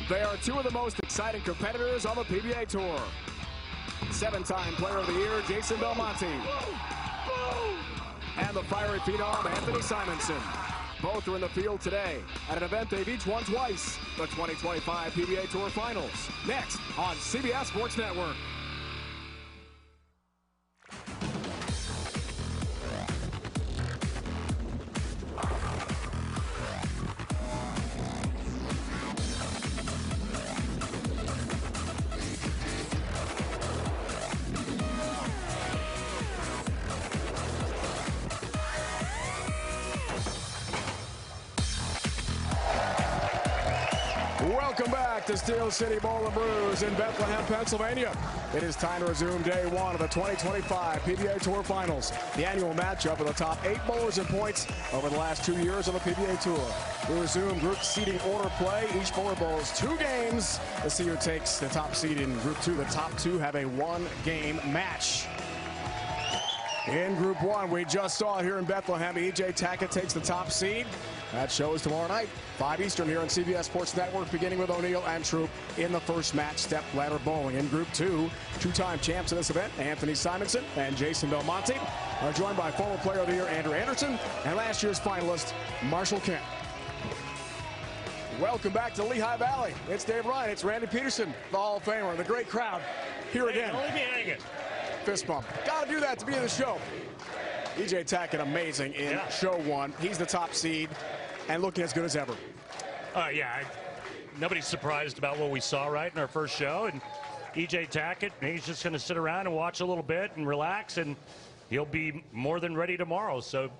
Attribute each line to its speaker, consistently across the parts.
Speaker 1: They are two of the most exciting competitors on the PBA Tour. 7-time Player of the Year, Jason Belmonte. And the fiery phenom, Anthony Simonson. Both are in the field today at an event they've each won twice, the 2025 PBA Tour Finals. Next on CBS Sports Network. Welcome back to Steel City Bowl and Brews in Bethlehem, Pennsylvania. It is time to resume day one of the 2025 PBA Tour Finals. The annual matchup of the top 8 bowlers in points over the last 2 years on the PBA Tour. We resume group seeding order play. Each bowler bowls 2 games. The see who takes the top seed in Group 2. The top 2 have a 1-game match. In Group 1, we just saw it here in Bethlehem. E.J. Tackett takes the top seed. That show is tomorrow night, 5 Eastern here on CBS Sports Network, beginning with O'Neill and Troop in the first match, step ladder bowling. In Group 2, 2-time champs in this event, Anthony Simonson and Jason Belmonte, are joined by former Player of the Year Andrew Anderson and last year's finalist Marshall Kent. Welcome back to Lehigh Valley. It's Dave Ryan, it's Randy Pedersen, the Hall of Famer, and the great crowd here again.
Speaker 2: Don't leave me hanging.
Speaker 1: Fist bump. Gotta do that to be in the show. E.J. Tackett amazing in show 1. He's the top seed and looking as good as ever.
Speaker 2: Nobody's surprised about what we saw right in our first show. And E.J. Tackett, he's just going to sit around and watch a little bit and relax, and he'll be more than ready tomorrow. So,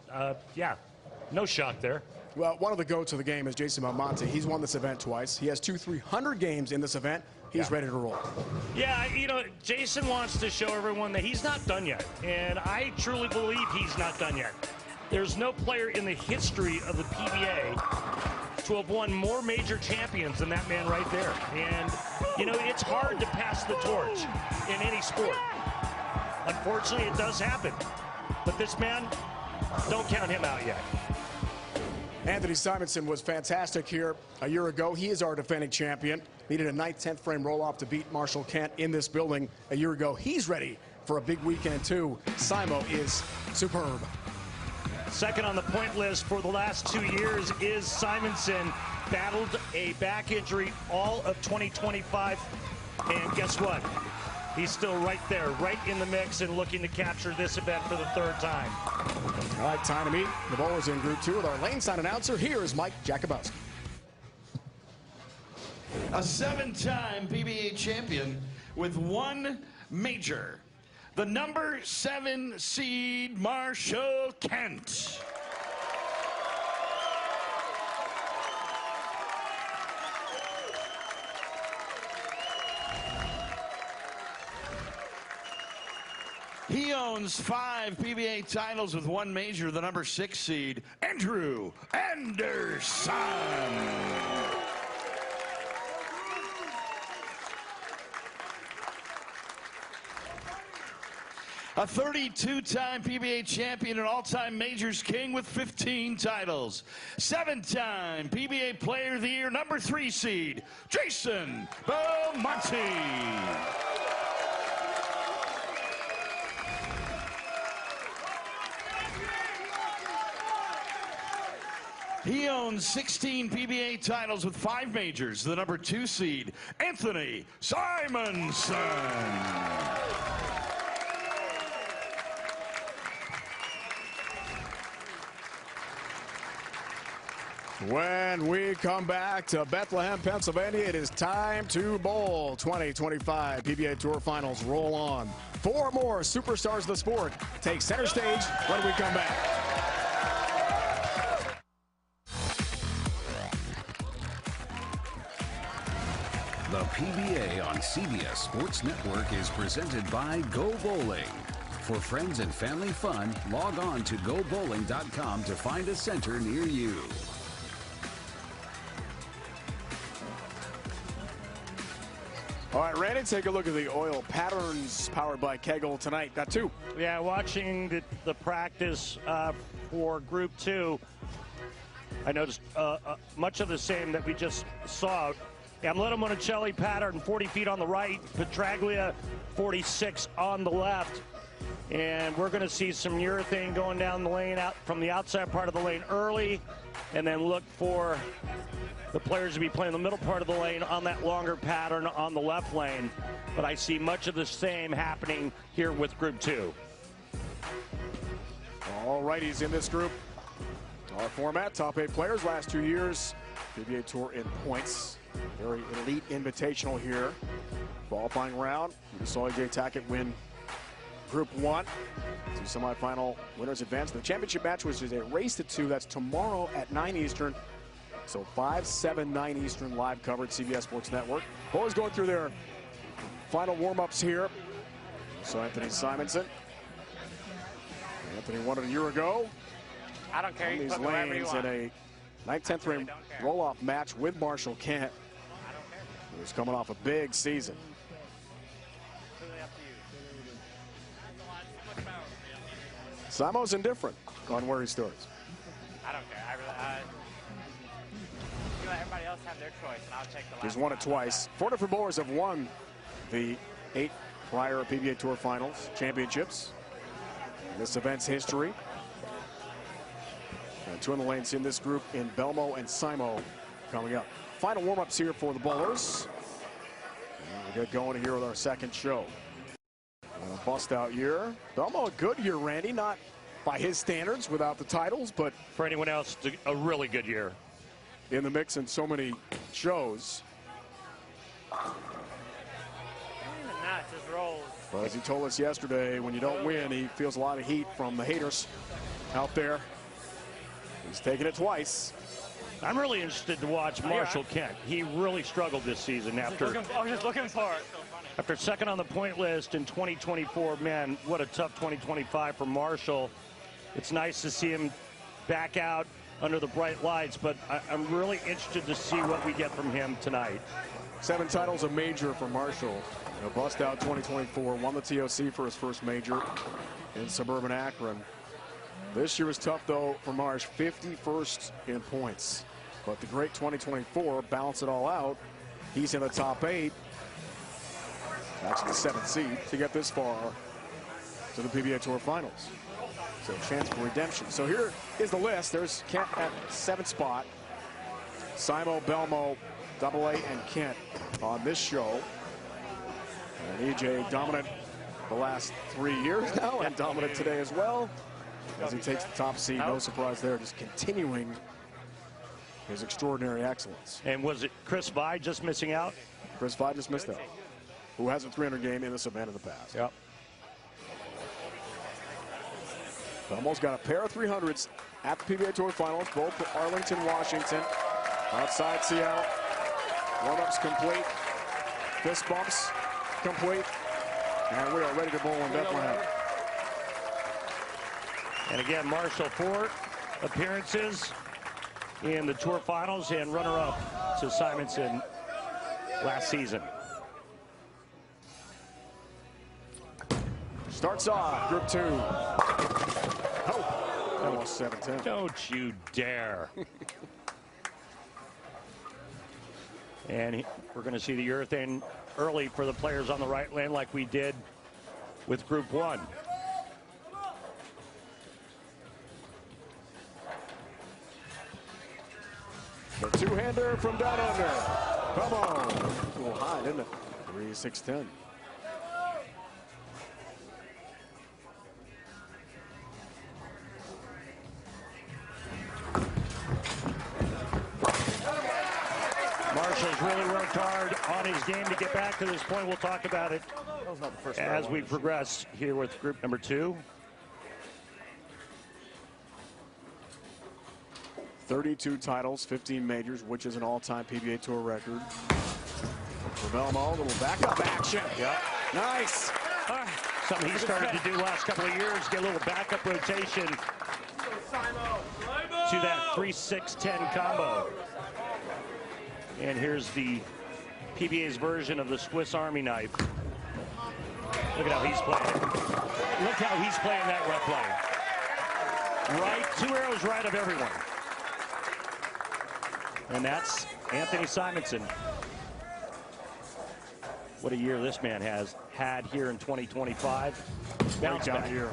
Speaker 2: no shock there.
Speaker 1: Well, one of the goats of the game is Jason Belmonte. He's won this event twice. He has 2 300 games in this event. He's ready to roll.
Speaker 2: Yeah, Jason wants to show everyone that he's not done yet. And I truly believe he's not done yet. There's no player in the history of the PBA to have won more major champions than that man right there. And, it's hard to pass the torch in any sport. Unfortunately, it does happen. But this man, don't count him out yet.
Speaker 1: Anthony Simonson was fantastic here a year ago. He is our defending champion. Needed a 9th, 10th frame roll-off to beat Marshall Kent in this building a year ago. He's ready for a big weekend, too. Simo is superb.
Speaker 2: Second on the point list for the last 2 years is Simonson. Battled a back injury all of 2025. And guess what? He's still right there, right in the mix and looking to capture this event for the 3rd time.
Speaker 1: All right, time to meet the bowlers in Group 2 with our lane sign announcer. Here is Mike Jakubowski.
Speaker 3: A 7-time PBA champion with 1 major. The number 7 seed, Marshall Kent. He owns 5 PBA titles with 1 major, the number 6 seed, Andrew Anderson. A 32-time PBA champion and all-time majors king with 15 titles. 7-time PBA Player of the Year, number 3 seed, Jason Belmonte. He owns 16 PBA titles with 5 majors, the number 2 seed, Anthony Simonson.
Speaker 1: When we come back to Bethlehem, Pennsylvania, it is time to bowl. 2025 PBA Tour Finals roll on. 4 more superstars of the sport take center stage when we come back.
Speaker 4: The PBA on CBS Sports Network is presented by Go Bowling. For friends and family fun, log on to GoBowling.com to find a center near you.
Speaker 1: All right, Randy, take a look at the oil patterns powered by Kegel tonight. Got 2.
Speaker 2: Yeah, watching the practice for Group 2, I noticed much of the same that we just saw Amleto Monicelli pattern 40 feet on the right, Petraglia 46 on the left. And we're going to see some urethane going down the lane out from the outside part of the lane early, and then look for the players to be playing the middle part of the lane on that longer pattern on the left lane. But I see much of the same happening here with Group 2.
Speaker 1: All righties in this group. Our format, top 8 players last 2 years. PBA Tour in points. Very elite invitational here. Qualifying round. We saw AJ Tackett win Group 1. 2 semifinal winners advance. The championship match, which is a race to 2. That's tomorrow at 9 Eastern. So 5, 7, 9 Eastern live coverage, CBS Sports Network. Boys going through their final warm-ups here. So Anthony Simonson. Anthony won it a year ago.
Speaker 5: I don't care.
Speaker 1: On these lanes in a 9th, 10th ring roll-off match with Marshall Kent. Who's coming off a big season. Simo's indifferent on where he starts.
Speaker 5: I don't care. You let everybody else have their choice, and I'll take the last.
Speaker 1: He's won it twice. 4 different bowlers have won the 8 prior PBA Tour Finals championships in this event's history. And 2 in the lanes in this group in Belmo and Simo coming up. Final warm-ups here for the bowlers. And we'll get going here with our second show. And a bust-out year. Belmo a good year, Randy. Not by his standards without the titles, but
Speaker 2: For anyone else, a really good year.
Speaker 1: In the mix in so many shows.
Speaker 5: Just rolls.
Speaker 1: But as he told us yesterday, when you don't win, he feels a lot of heat from the haters out there. He's taken it twice.
Speaker 2: I'm really interested to watch Marshall Kent. He really struggled this season after
Speaker 5: I was just looking for it.
Speaker 2: After second on the point list in 2024. Man, what a tough 2025 for Marshall. It's nice to see him back out under the bright lights, but I'm really interested to see what we get from him tonight.
Speaker 1: 7 titles a major for Marshall. You know, bust out 2024, won the TOC for his first major in suburban Akron. This year was tough though for Marsh, 51st in points. But the great 2024 balanced it all out. He's in the top 8. Actually the 7th seed to get this far to the PBA Tour Finals. So chance for redemption. So here is the list. There's Kent at 7th spot. Simo, Belmo, AA, and Kent on this show. And EJ dominant the last 3 years now, and dominant today as well. As he takes the top seed, no surprise there, just continuing his extraordinary excellence.
Speaker 2: And was it Chris Vi just missing out?
Speaker 1: Chris Vi just missed out, who has a 300 game in this event in the past.
Speaker 2: Yep.
Speaker 1: Almost got a pair of 300s at the PBA Tour Finals, both for Arlington, Washington, outside Seattle. Warm-ups complete, fist bumps complete, and we are ready to bowl in Bethlehem.
Speaker 2: And again, Marshall 4 appearances in the Tour Finals and runner-up to Simonson last season.
Speaker 1: Starts off Group 2. Oh, almost 7-10.
Speaker 2: Don't you dare. And we're going to see the urethane early for the players on the right lane like we did with Group 1.
Speaker 1: The two-hander from down under. Come on. A little high, didn't it? 3-6-10.
Speaker 2: Marshall's really worked hard on his game to get back to this point. We'll talk about it as we progress here with group number 2.
Speaker 1: 32 titles, 15 majors, which is an all-time PBA Tour record. For Belmo, a little backup action.
Speaker 2: Yep.
Speaker 1: Nice.
Speaker 2: Something he started to do last couple of years, get a little backup rotation to that 3-6-10 combo. And here's the PBA's version of the Swiss Army knife. Look at how he's playing. Look how he's playing that rep line. Right, 2 arrows right of everyone. And that's Anthony Simonson. What a year this man has had here in 2025. Bounce back
Speaker 1: here.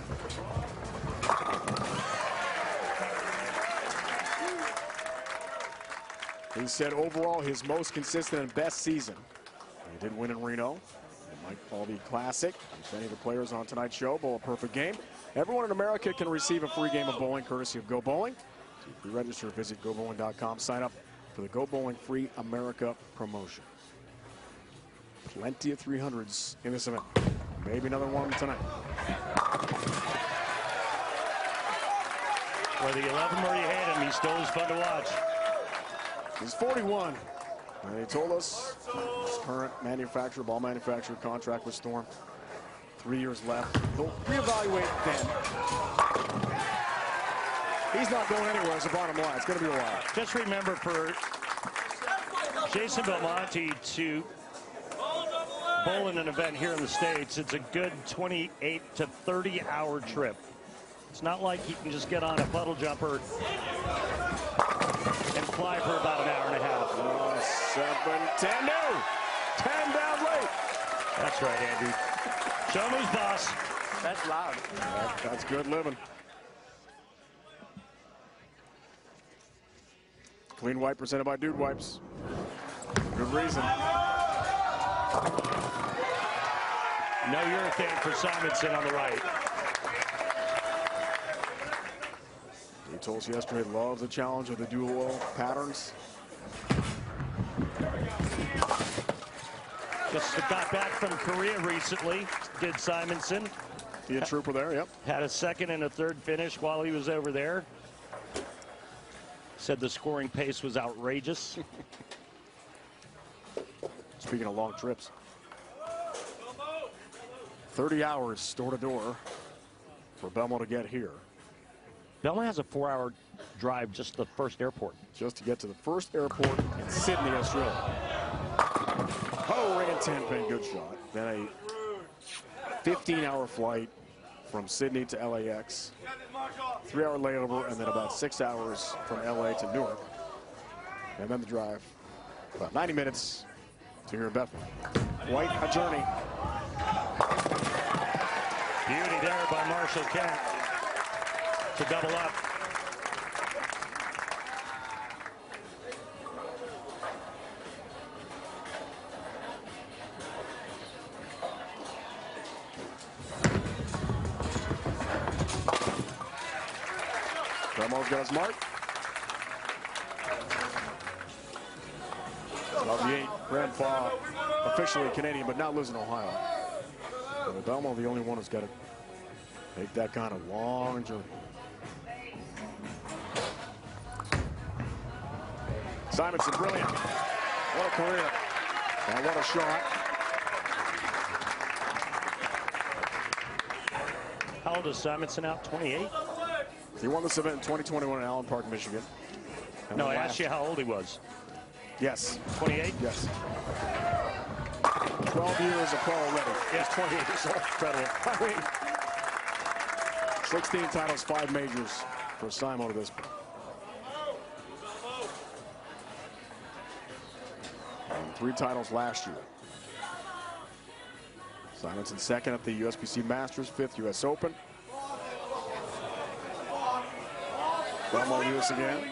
Speaker 1: He said overall his most consistent and best season. He did win in Reno. It might all be classic. As many of the players on tonight's show bowl a perfect game. Everyone in America can receive a free game of bowling courtesy of Go Bowling. To pre-register, visit GoBowling.com. Sign up for the Go Bowling Free America promotion. Plenty of 300s in this event. Maybe another one tonight.
Speaker 2: Whether you love him or you hate him, he still is fun to watch.
Speaker 1: He's 41. And he told us his current manufacturer, ball manufacturer contract with Storm. 3 years left. He'll reevaluate then. He's not going anywhere as a bottom line. It's going to be a while.
Speaker 2: Just remember, for Jason Belmonte to bowl in an event here in the States, it's a good 28 to 30 hour trip. It's not like he can just get on a puddle jumper and fly for about an hour and a half.
Speaker 1: 7-10, no! 10 down late.
Speaker 2: That's right, Andrew. Show him who's boss.
Speaker 5: That's loud.
Speaker 1: That's good living. Clean wipe presented by Dude Wipes. Good reason.
Speaker 2: No urethane for Simonson on the right.
Speaker 1: He told us yesterday he loves the challenge of the dual oil patterns.
Speaker 2: Just got back from Korea recently, did Simonson.
Speaker 1: He a trooper there, yep.
Speaker 2: Had a second and a third finish while he was over there. Said the scoring pace was outrageous.
Speaker 1: Speaking of long trips. 30 hours door to door for Belmo to get here.
Speaker 2: Belmo has a 4-hour drive just to the first airport.
Speaker 1: Just to get to the first airport in Sydney, Australia. Oh, ring and 10 pin, good shot. Then a 15-hour flight from Sydney to LAX. 3-hour layover, and then about 6 hours from LA to Newark. And then the drive, about 90 minutes to here in Bethlehem. Quite a journey.
Speaker 2: Beauty there by Marshall Kent to double up.
Speaker 1: Belmo's got his mark. Of the 8, Grandpa, officially Canadian, but now lives in Ohio. And Belmo, the only one who's got to make that kind of long journey. Simonson, brilliant. What a career. And what a shot.
Speaker 2: How old is Simonson now? 28?
Speaker 1: He won this event in 2021 in Allen Park, Michigan. And
Speaker 2: No,
Speaker 1: then
Speaker 2: I asked you how old he was.
Speaker 1: Yes.
Speaker 2: 28?
Speaker 1: Yes. 12 years of pro already.
Speaker 2: Yes, 28 years old. Incredible.
Speaker 1: I mean, 16 titles, 5 majors for Simo to this point. And 3 titles last year. Simonson second at the USBC Masters, 5th US Open. Belmo do this again.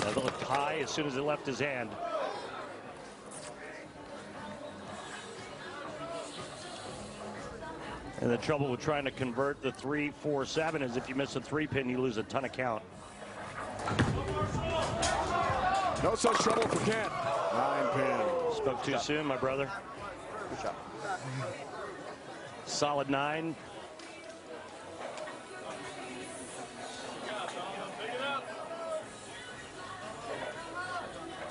Speaker 2: That looked high as soon as it left his hand. And the trouble with trying to convert the 3-4-7 is if you miss a 3-pin, you lose a ton of count.
Speaker 1: No such trouble for Kent. 9 pin.
Speaker 2: Spoke too soon, my brother.
Speaker 5: Good shot.
Speaker 2: Solid 9.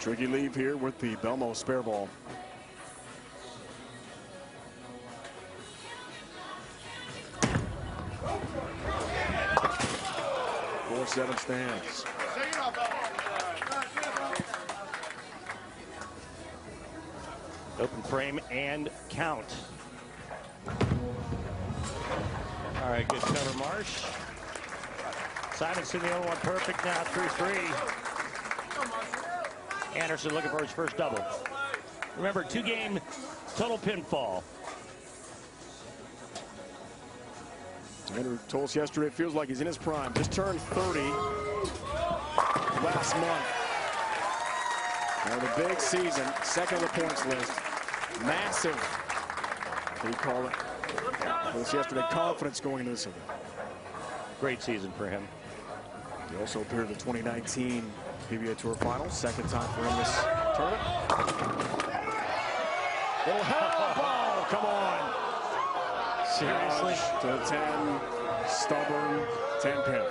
Speaker 1: Tricky leave here with the Belmo spare ball. Seven stands.
Speaker 2: Open frame and count. All right, good cover, Marsh. Simonson, the only one perfect now, 3-3. Anderson looking for his first double. Remember, 2-game total pinfall.
Speaker 1: Andrew told us yesterday it feels like he's in his prime. Just turned 30 last month. Now the big season, second on the points list. Massive, he called it. It was yesterday, confidence going into this event.
Speaker 2: Great season for him.
Speaker 1: He also appeared in the 2019 PBA Tour Finals. Second time for him this tournament. Little hell ball, come on.
Speaker 2: Seriously?
Speaker 1: To the 10, stubborn 10 pin.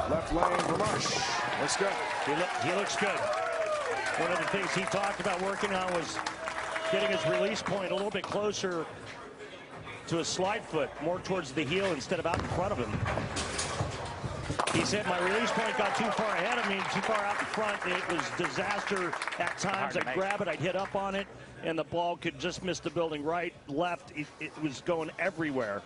Speaker 1: Left lane for Marsh. Looks good.
Speaker 2: He looks good. One of the things he talked about working on was getting his release point a little bit closer to his slide foot, more towards the heel instead of out in front of him. He said my release point got too far ahead of me, too far out in front. It was disaster at times. I'd grab it, I'd hit up on it, and the ball could just miss the building right, left. It was going everywhere.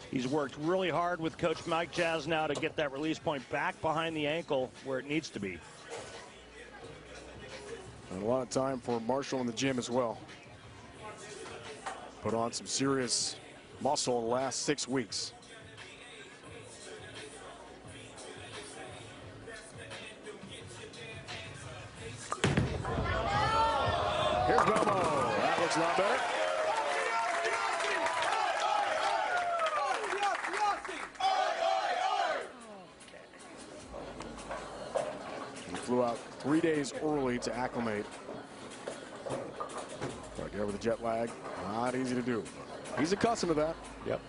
Speaker 2: He's worked really hard with Coach Mike Jazz now to get that release point back behind the ankle where it needs to be.
Speaker 1: And a lot of time for Marshall in the gym as well. Put on some serious muscle in the last 6 weeks. Here's Belmo. That looks a lot better. He flew out 3 days early to acclimate. Get over the jet lag. Not easy to do. He's accustomed to that.
Speaker 2: Yep.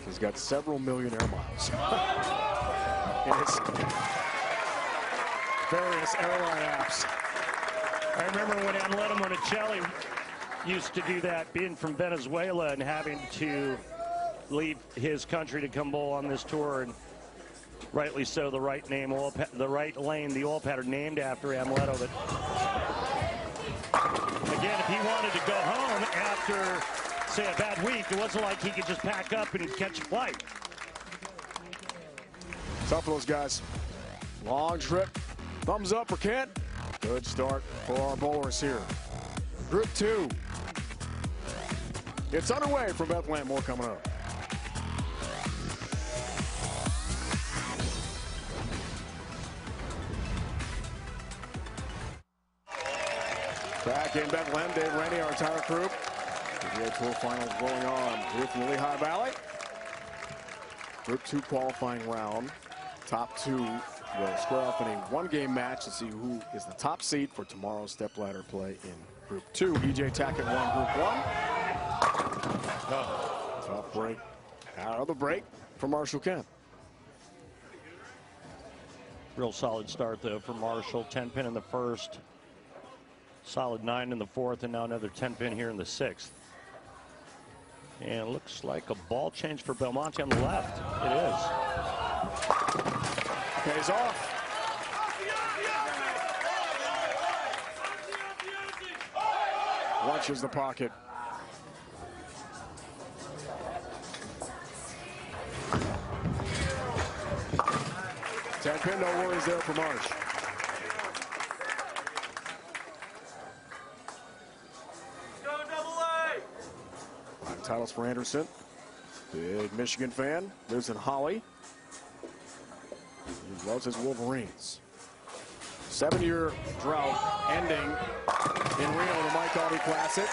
Speaker 1: He's got several million air miles in his various airline apps.
Speaker 2: I remember when Amleto Monicelli used to do that, being from Venezuela and having to leave his country to come bowl on this tour, and rightly so, the right name, the right lane, the oil pattern named after Amleto. But again, if he wanted to go home after, say, a bad week, it wasn't like he could just pack up and catch a flight.
Speaker 1: Tough for those guys. Long trip. Thumbs up for Kent. Good start for our bowlers here. Group 2. It's underway from Bethlehem. More coming up. Back in Bethlehem, Dave Rennie, our entire crew. PBA Tour Finals going on here from the Lehigh Valley. Group 2 qualifying round. Top 2 will square off in a one-game match to see who is the top seed for tomorrow's stepladder play in Group 2. EJ Tackett won Group 1. Tough break. Out of the break for Marshall Kent.
Speaker 2: Real solid start, though, for Marshall. 10-pin in the first. Solid 9 in the fourth, and now another 10-pin here in the sixth. And it looks like a ball change for Belmonte on the left. It is.
Speaker 1: Pays off. Lunches the pocket. Ten pin, no worries there for Marsh. Titles for Anderson. Big Michigan fan. Lives in Holly. He loves his Wolverines. 7-year drought ending in Reno, the Mike Audie Classic.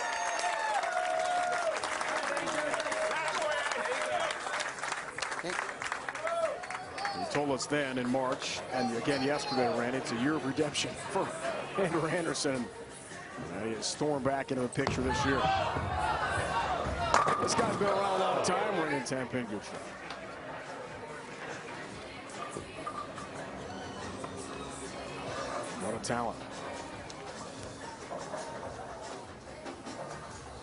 Speaker 1: He told us then in March, and again yesterday, Randy, it's a year of redemption for Andrew Anderson. And he stormed back into the picture this year. This guy's been around a long time. We're in 10-pin good shot. What a talent.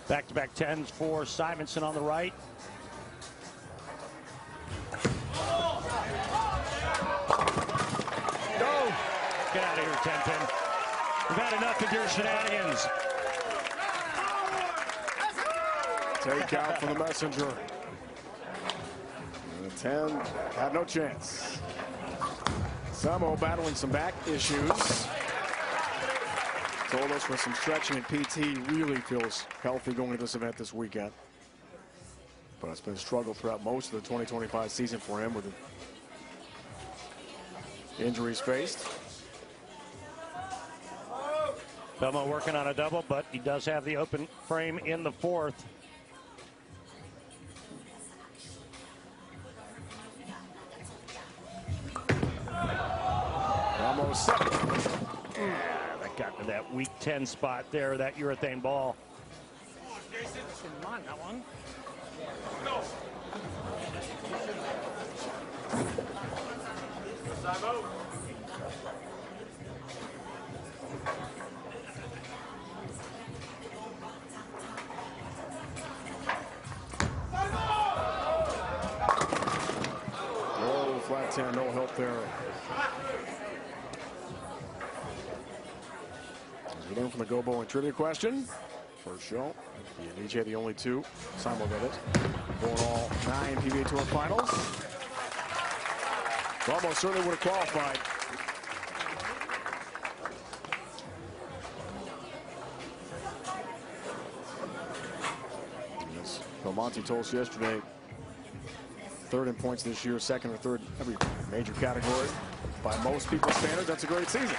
Speaker 2: Back-to-back 10s for Simonson on the right. Go! Get out of here, 10-pin. We've had enough of your shenanigans.
Speaker 1: Take out for the messenger. And the 10 had no chance. Samo battling some back issues. Told us with some stretching and PT, really feels healthy going to this event this weekend. But it's been a struggle throughout most of the 2025 season for him with the injuries faced.
Speaker 2: Belmo working on a double, but he does have the open frame in the fourth.
Speaker 1: Almost 7.
Speaker 2: That got to that weak 10 spot there, that urethane ball.
Speaker 6: Come on, that one.
Speaker 1: Oh, flat 10, no help there. As we learn from the Go Bowling trivia question, first show, and each had the only 2. Simon did it. Going all 9 PBA Tour finals. Almost certainly would have qualified. As Belmonte told us yesterday, 3rd in points this year, 2nd or 3rd every major category. By most people's standards, that's a great season.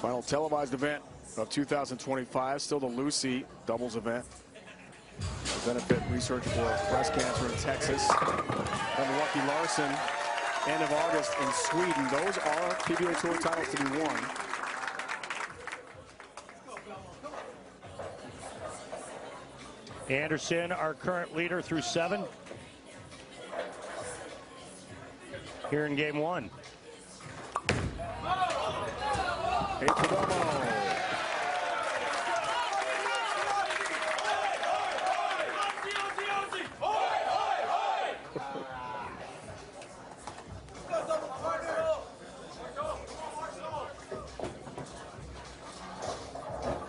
Speaker 1: Final televised event of 2025, still the Lucy doubles event. The benefit research for breast cancer in Texas. And Lucky Larson, end of August in Sweden. Those are PBA Tour titles to be won.
Speaker 2: Anderson, our current leader through 7. Here in game 1.
Speaker 1: 8 for Belmo.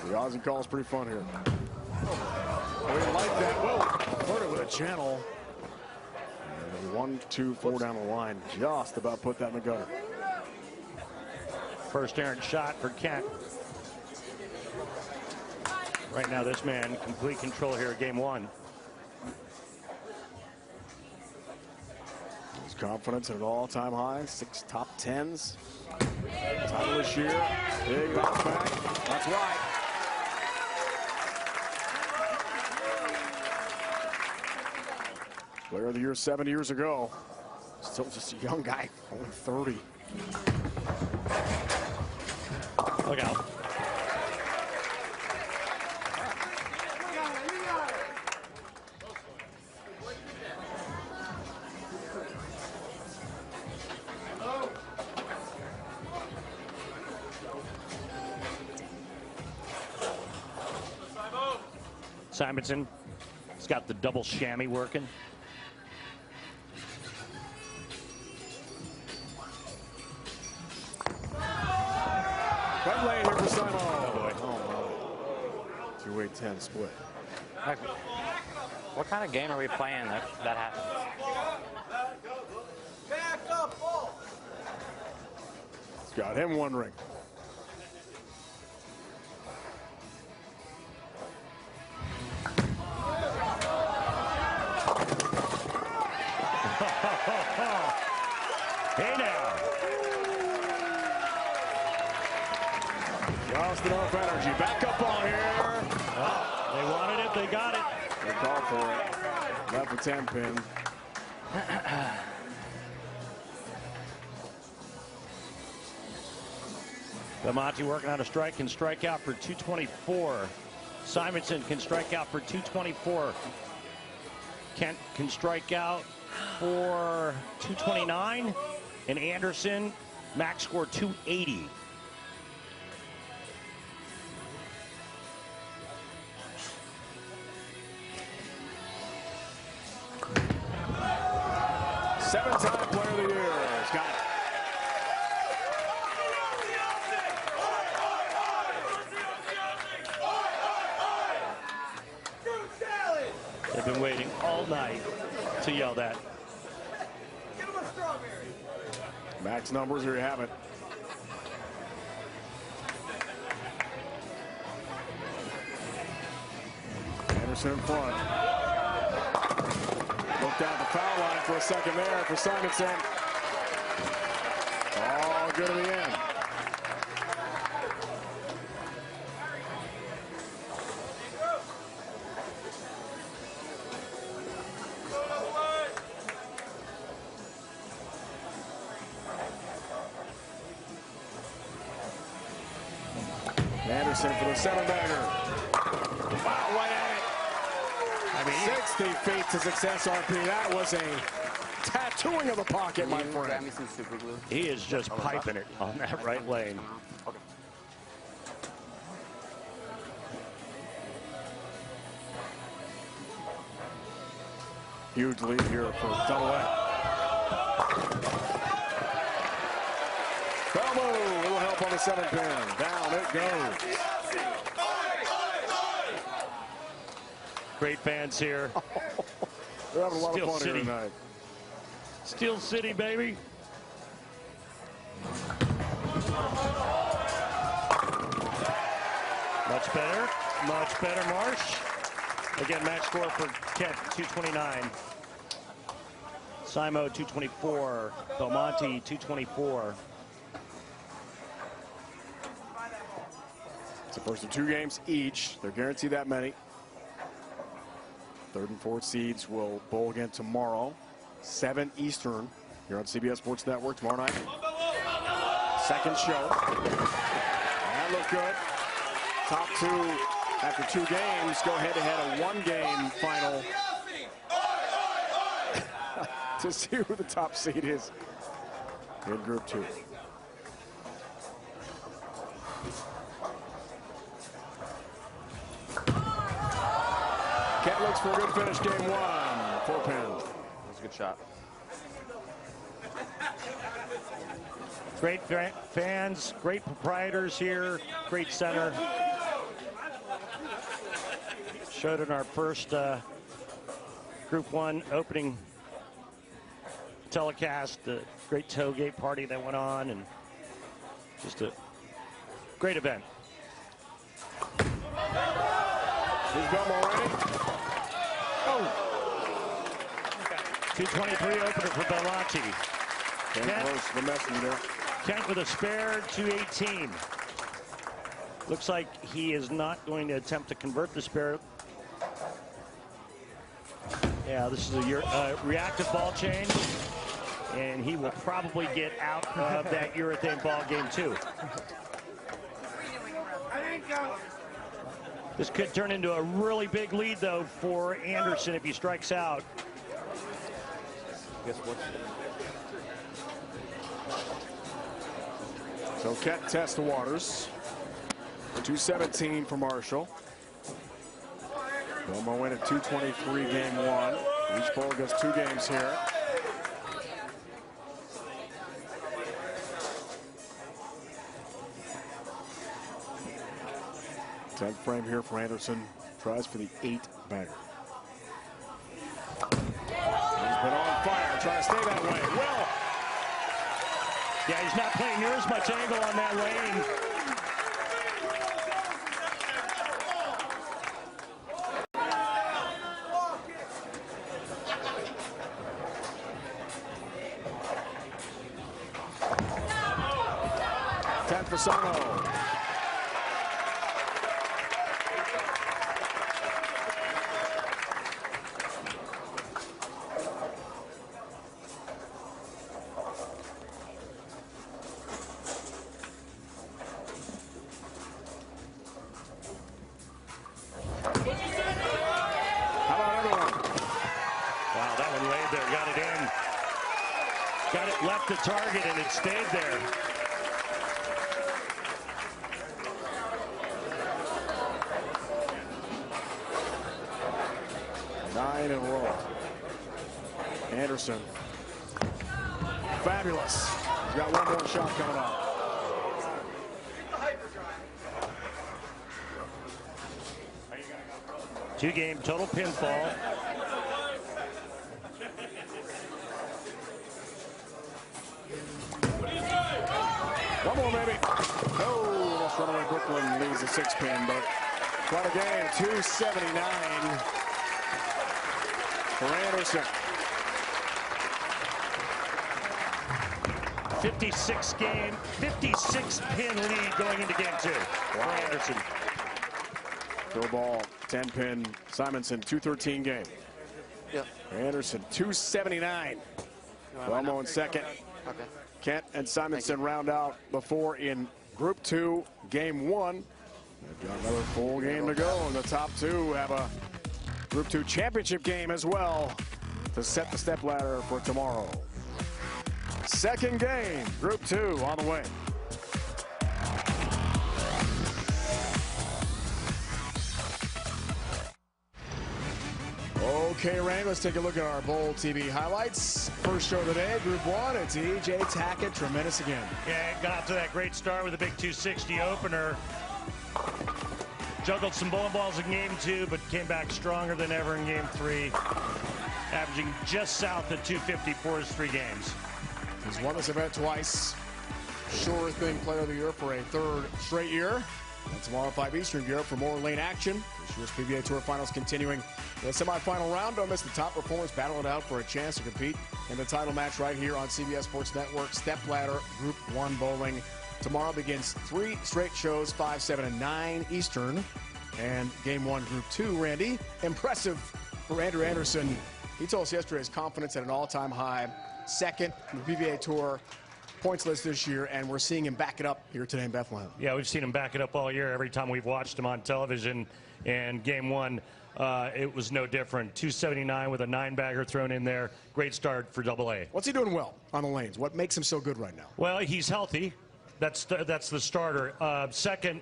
Speaker 1: The Aussie call is pretty fun here. Oh, we like that. Whoa, flirted with a channel. And 1, 2, 4 down the line. Just about put that in the gutter.
Speaker 2: First errant shot for Kent. Right now, this man, complete control here at game 1.
Speaker 1: His confidence at an all-time high. 6 top 10s. Title this year. Big bounce back. That's right. Player of the year 7 years ago. Still just a young guy, only 30.
Speaker 2: Look out. Simonson has got the double chamois working.
Speaker 1: Right lane here for Simon. Oh, boy. Oh, no. 2-8-10 split.
Speaker 5: What kind of game are we playing that happens?
Speaker 1: It's got him wondering.
Speaker 2: Hey now.
Speaker 1: Just enough energy. Back up ball here.
Speaker 2: Oh, they wanted it. They got it.
Speaker 1: They called for it. Left for 10 pin.
Speaker 2: Belmonte working on a strike, can strike out for 224. Simonson can strike out for 224. Kent can strike out for 229, and Anderson, max score 280.
Speaker 1: Seven-time player of the year. He's got it.
Speaker 2: They've been waiting all night to yell that.
Speaker 1: Max numbers, here you have it. Pedersen in front. Looked down the foul line for a second there for Simonson. All good in the end. Pedersen for the seven-bagger. Wow, right at it. I mean, 60 feet to success, RP. That was a tattooing of the pocket, my friend.
Speaker 5: Grab me some super glue.
Speaker 2: He is just piping it on that right lane.
Speaker 5: Okay.
Speaker 1: Huge lead here for double A. Belmo, a little help on the 7-pin. Down it goes.
Speaker 2: Great fans here.
Speaker 1: They're having a lot
Speaker 2: Steel
Speaker 1: of fun
Speaker 2: City.
Speaker 1: here tonight.
Speaker 2: Steel City, baby. Much better, Marsh. Again, max score for Kent, 229. Simo, 224. Belmonte, 224.
Speaker 1: It's the first of 2 games each. They're guaranteed that many. Third and fourth seeds will bowl again tomorrow, 7 Eastern, here on CBS Sports Network tomorrow night. Second show. That looked good. Top 2 after 2 games go head-to-head, a 1-game final to see who the top seed is in Group 2. Kent looks for a good finish, game 1. 4-pin.
Speaker 5: That was a good shot.
Speaker 2: Great fans, great proprietors here, great center. Showed in our first Group 1 opening telecast, the great tailgate party that went on, and just a great event.
Speaker 1: Here's Belmo ready. Oh!
Speaker 2: 223 opener for Belmonte.
Speaker 1: Close to the messenger.
Speaker 2: Kent with a spare 218. Looks like he is not going to attempt to convert the spare. Yeah, this is a reactive ball change, and he will probably get out of that urethane ball game too. This could turn into a really big lead, though, for Anderson if he strikes out.
Speaker 5: Guess what?
Speaker 1: So Kent tests the waters. 217 for Marshall. Belmo win at 223 game 1. Each bowl gets 2 games here. Tenth frame here for Anderson. Tries for the 8-bagger. He's been on fire. Trying to stay that way. Will.
Speaker 2: Yeah, he's not playing near as much angle on that lane.
Speaker 1: Tenth for Sano.
Speaker 2: Wow, that one way stayed there. Got it in. Got it left the target, and it stayed there.
Speaker 1: Nine in a row. Anderson. Fabulous. He's got one more shot coming up.
Speaker 2: Two-game total pinfall.
Speaker 1: One more, maybe. No, that's runaway Brooklyn leads the 6-pin, but quite a game. 279 for Anderson.
Speaker 2: 56-pin lead going into game 2 for Anderson.
Speaker 1: Bill Ball, 10-pin. Simonson, 213 game.
Speaker 5: Yep.
Speaker 1: Anderson, 279. Belmo in second.
Speaker 5: Okay.
Speaker 1: Kent and Simonson round out the 4 in Group 2, Game 1. They've got another full game to go, and the top 2 have a Group 2 championship game as well to set the stepladder for tomorrow. Second game, Group 2 on the way. Okay, Ray, let's take a look at our Bowl TV highlights. First show of the day, Group 1, it's E.J. Tackett, tremendous again.
Speaker 2: Yeah, got off to that great start with a big 260 opener. Juggled some bowling balls in game 2, but came back stronger than ever in game 3. Averaging just south of 250 for his 3 games.
Speaker 1: He's won this event twice. Sure thing player of the year for a 3rd straight year. And tomorrow, 5 Eastern, gear up for more lane action. This year's PBA Tour Finals continuing the semifinal round. Don't miss the top performers battle it out for a chance to compete in the title match right here on CBS Sports Network. Stepladder Group 1 bowling. Tomorrow begins 3 straight shows, 5, 7, and 9 Eastern. And Game 1, Group 2, Randy. Impressive for Andrew Anderson. He told us yesterday his confidence at an all-time high. Second in the PBA Tour points list this year, and we're seeing him back it up here today in Bethlehem.
Speaker 2: Yeah, we've seen him back it up all year. Every time we've watched him on television. And game 1, it was no different. 279 with a 9-bagger thrown in there. Great start for AA.
Speaker 1: What's he doing well on the lanes? What makes him so good right now?
Speaker 2: Well, he's healthy. That's the starter. Second,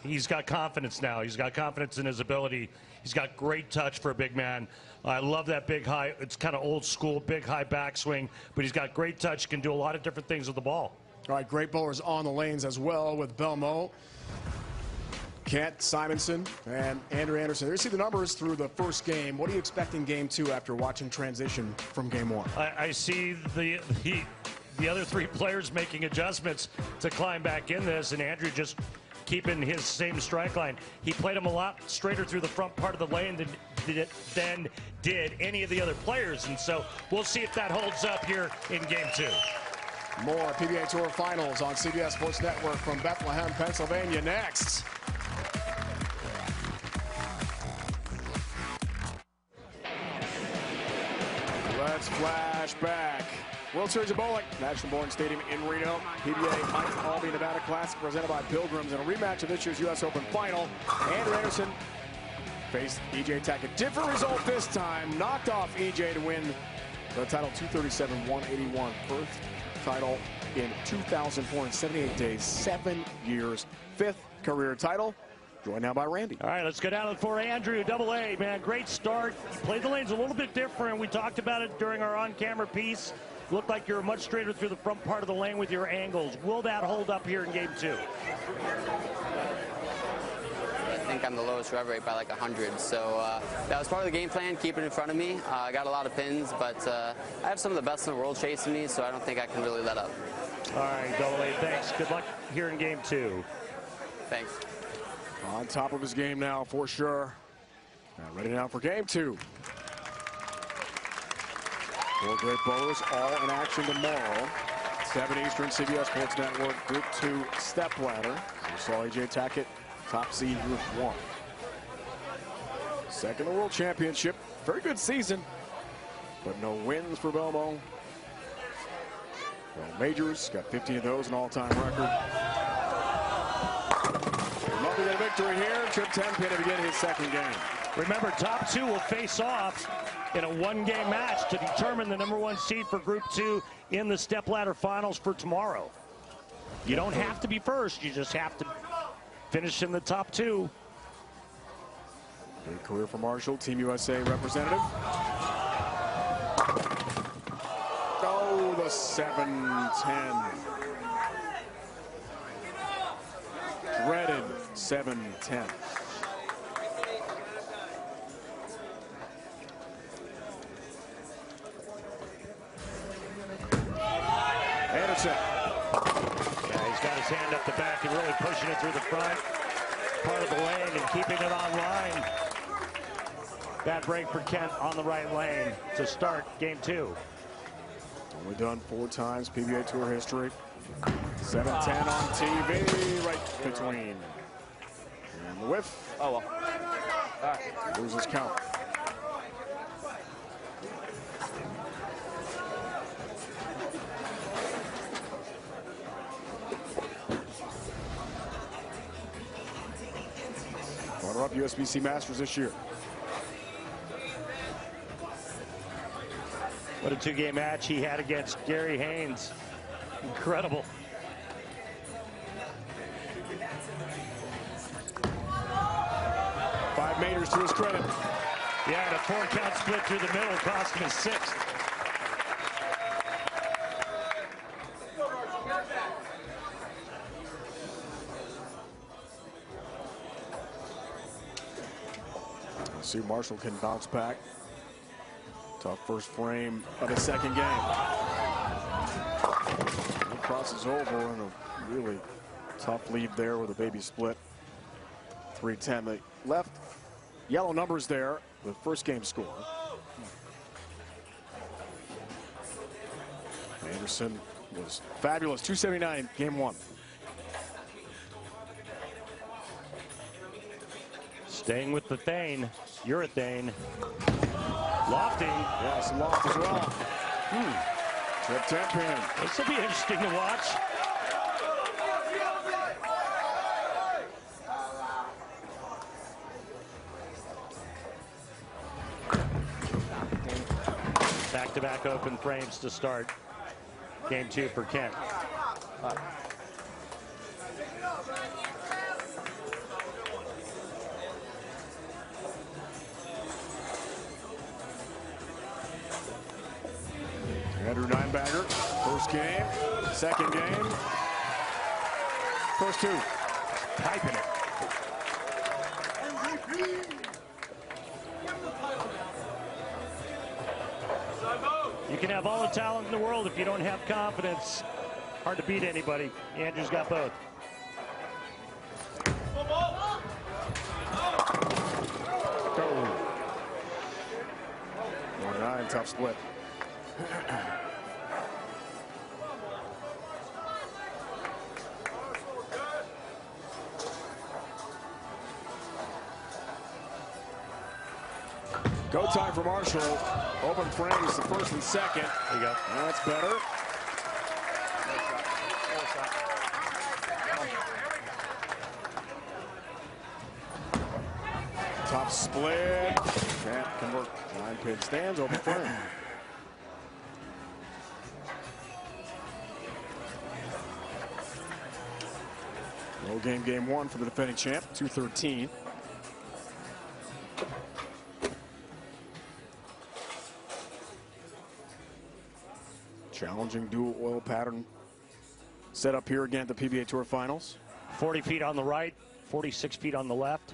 Speaker 2: he's got confidence now. He's got confidence in his ability. He's got great touch for a big man. I love that big high. It's kind of old school, big high backswing, but he's got great touch. Can do a lot of different things with the ball.
Speaker 1: All right, great bowlers on the lanes as well with Belmo, Kent, Simonson, and Andrew Anderson. There you see the numbers through the first game. What are you expecting game 2 after watching transition from game 1?
Speaker 2: I see the other 3 players making adjustments to climb back in this, and Andrew just keeping his same strike line. He played him a lot straighter through the front part of the lane than did any of the other players, and so we'll see if that holds up here in game 2.
Speaker 1: More PBA Tour Finals on CBS Sports Network from Bethlehem, Pennsylvania next. Let's flash back. World Series of Bowling, National Bowling Stadium in Reno. PBA Mike Albee Nevada Classic presented by Pilgrims in a rematch of this year's U.S. Open Final. Andrew Anderson faced E.J. Tackett. Different result this time. Knocked off E.J. to win the title 237-181. First title in 2,478 days, 7 years. 5th career title. Joined now by Randy.
Speaker 2: All right, let's go down for Andrew, AA, man. Great start. Played the lanes a little bit different. We talked about it during our on-camera piece. Looked like you're much straighter through the front part of the lane with your angles. Will that hold up here in game 2?
Speaker 7: I think I'm the lowest rev rate by like 100, so that was part of the game plan, keep it in front of me. I got a lot of pins, but I have some of the best in the world chasing me, so I don't think I can really let up.
Speaker 2: All right, AA, thanks. Good luck here in game 2.
Speaker 7: Thanks.
Speaker 1: On top of his game now, for sure. Now ready now for game 2. 4 great bowlers, all in action tomorrow. 7 Eastern, CBS Sports Network, Group 2 stepladder. We saw E.J. Tackett, top seed Group 1. Second in the World Championship. Very good season, but no wins for Belmo. Well, majors, got 15 of those, an all-time record. Love to get a victory here. Trip 10 pin to begin his second game.
Speaker 2: Remember, top two will face off in a one-game match to determine the #1 seed for Group 2 in the stepladder finals for tomorrow. You don't have to be first. You just have to finish in the top two.
Speaker 1: Great career for Marshall, Team USA representative. Oh, the 7-10. Dreaded 7-10. Pedersen.
Speaker 2: Yeah, he's got his hand up the back and really pushing it through the front part of the lane and keeping it on line. Bad break for Kent on the right lane to start game 2.
Speaker 1: Only done 4 times PBA Tour history. 7-10 on TV, right between. And the whiff.
Speaker 5: Oh, well. All right.
Speaker 1: Loses count. Runner-up USBC Masters this year.
Speaker 2: What a 2-game match he had against Gary Haynes. Incredible.
Speaker 1: Five majors to his credit.
Speaker 2: Yeah, and a 4-count split through the middle cost him his 6th.
Speaker 1: See, Marshall can bounce back. Tough first frame of the second game. He crosses over and a really tough lead there with a baby split. 3-10. The left yellow numbers there, the first game score. Anderson was fabulous. 279 game 1.
Speaker 2: Staying with the Thane, urethane. Lofting.
Speaker 1: Yeah, some loft as well. Trip 10 pin.
Speaker 2: This will be interesting to watch. Back-to-back open frames to start game 2 for Kent.
Speaker 1: Andrew Ninebacker, first game, second game, first 2.
Speaker 2: Typing it. You can have all the talent in the world if you don't have confidence. Hard to beat anybody. Andrew's got both.
Speaker 1: Go. 1-9, tough split. Go time for Marshall. Open frames, the first and second.
Speaker 2: There you go.
Speaker 1: That's better. Top split. Can't convert. 9-pin stands, open frame. Low game 1 for the defending champ, 213. Challenging dual oil pattern set up here again at the PBA Tour Finals.
Speaker 2: 40 feet on the right, 46 feet on the left.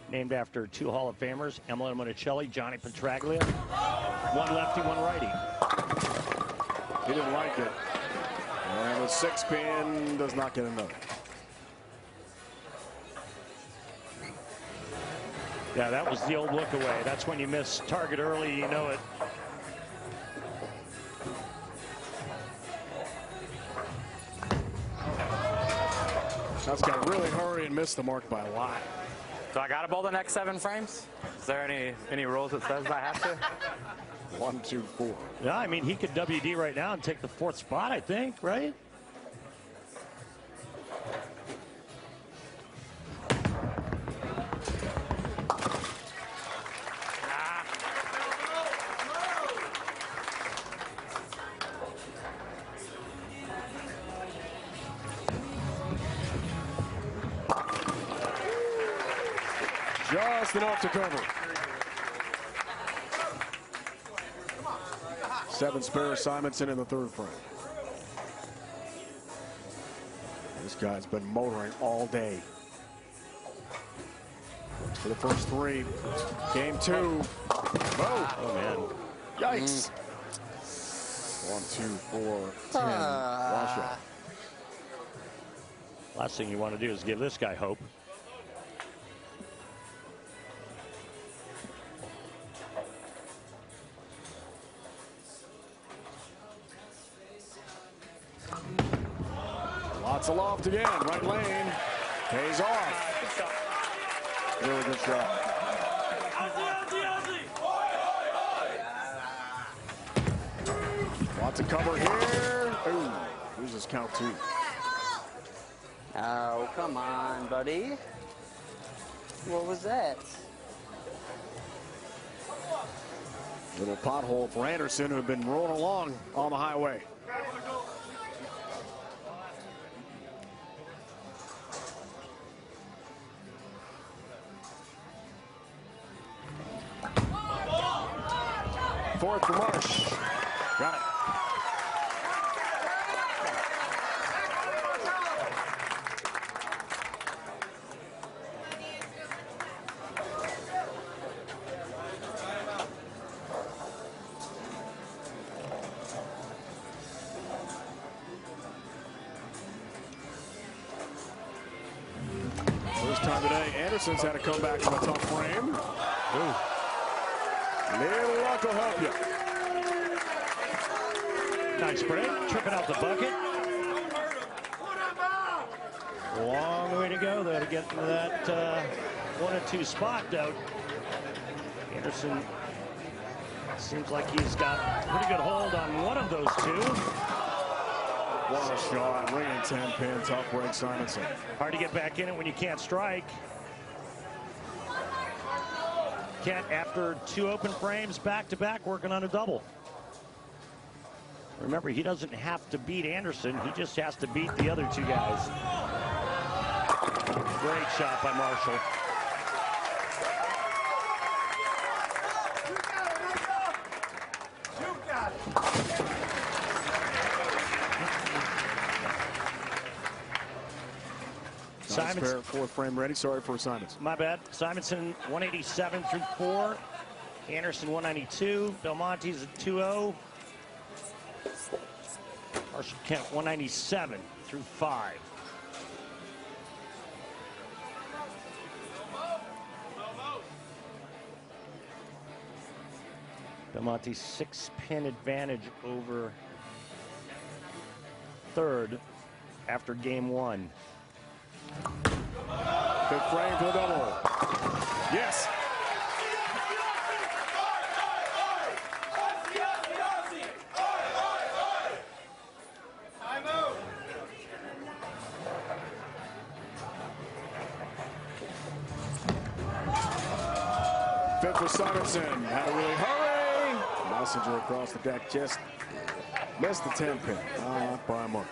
Speaker 2: Named after 2 Hall of Famers, Emilio Monicelli, Johnny Petraglia. 1 lefty, 1 righty.
Speaker 1: He didn't like it. And the 6-pin does not get another.
Speaker 2: Yeah, that was the old look away. That's when you miss target early, you know it.
Speaker 1: That's got to really hurry and miss the mark by a lot.
Speaker 5: So I got to bowl the next 7 frames? Is there any rules that says I have to?
Speaker 1: 1, 2, 4.
Speaker 2: Yeah, I mean, he could WD right now and take the 4th spot, I think, right?
Speaker 1: Just enough to cover. 7 spare Simonson in the 3rd frame. This guy's been motoring all day. For the first 3. Game 2. Oh man. Yikes. 1, 2, 4, 10. Washout.
Speaker 2: Last thing you want to do is give this guy hope.
Speaker 1: Lots of loft again. Right lane. Pays off. Really good shot. Lots of cover here. Ooh, loses count 2.
Speaker 7: Oh, come on, buddy. What was that?
Speaker 1: Little pothole for Anderson, who had been rolling along on the highway. Fourth for Marsh. Got it. First time today, Anderson's had to come back from a tough frame. Ooh. Little luck will help you.
Speaker 2: Nice break, tripping out the bucket. Long way to go, though, to get into that 1 and 2 spot out. Anderson seems like he's got a pretty good hold on one of those 2.
Speaker 1: What a shot, ringing 10-pin, tough break, Simonson.
Speaker 2: Hard to get back in it when you can't strike. Kent, after 2 open frames back-to-back, working on a double. Remember, he doesn't have to beat Anderson. He just has to beat the other 2 guys. Great shot by Marshall.
Speaker 1: Simonson, 4th frame ready. Sorry for Simonson.
Speaker 2: My bad. Simonson 187 through 4. Anderson 192. Belmonte's at 2-0. Marshall Kent 197 through 5. Belmonte's 6-pin advantage over 3rd after game 1.
Speaker 1: 5th frame for the double. Yes. Fifth for Simonson. Had to really hurry. Messenger across the deck just missed the 10-pin. Not by much.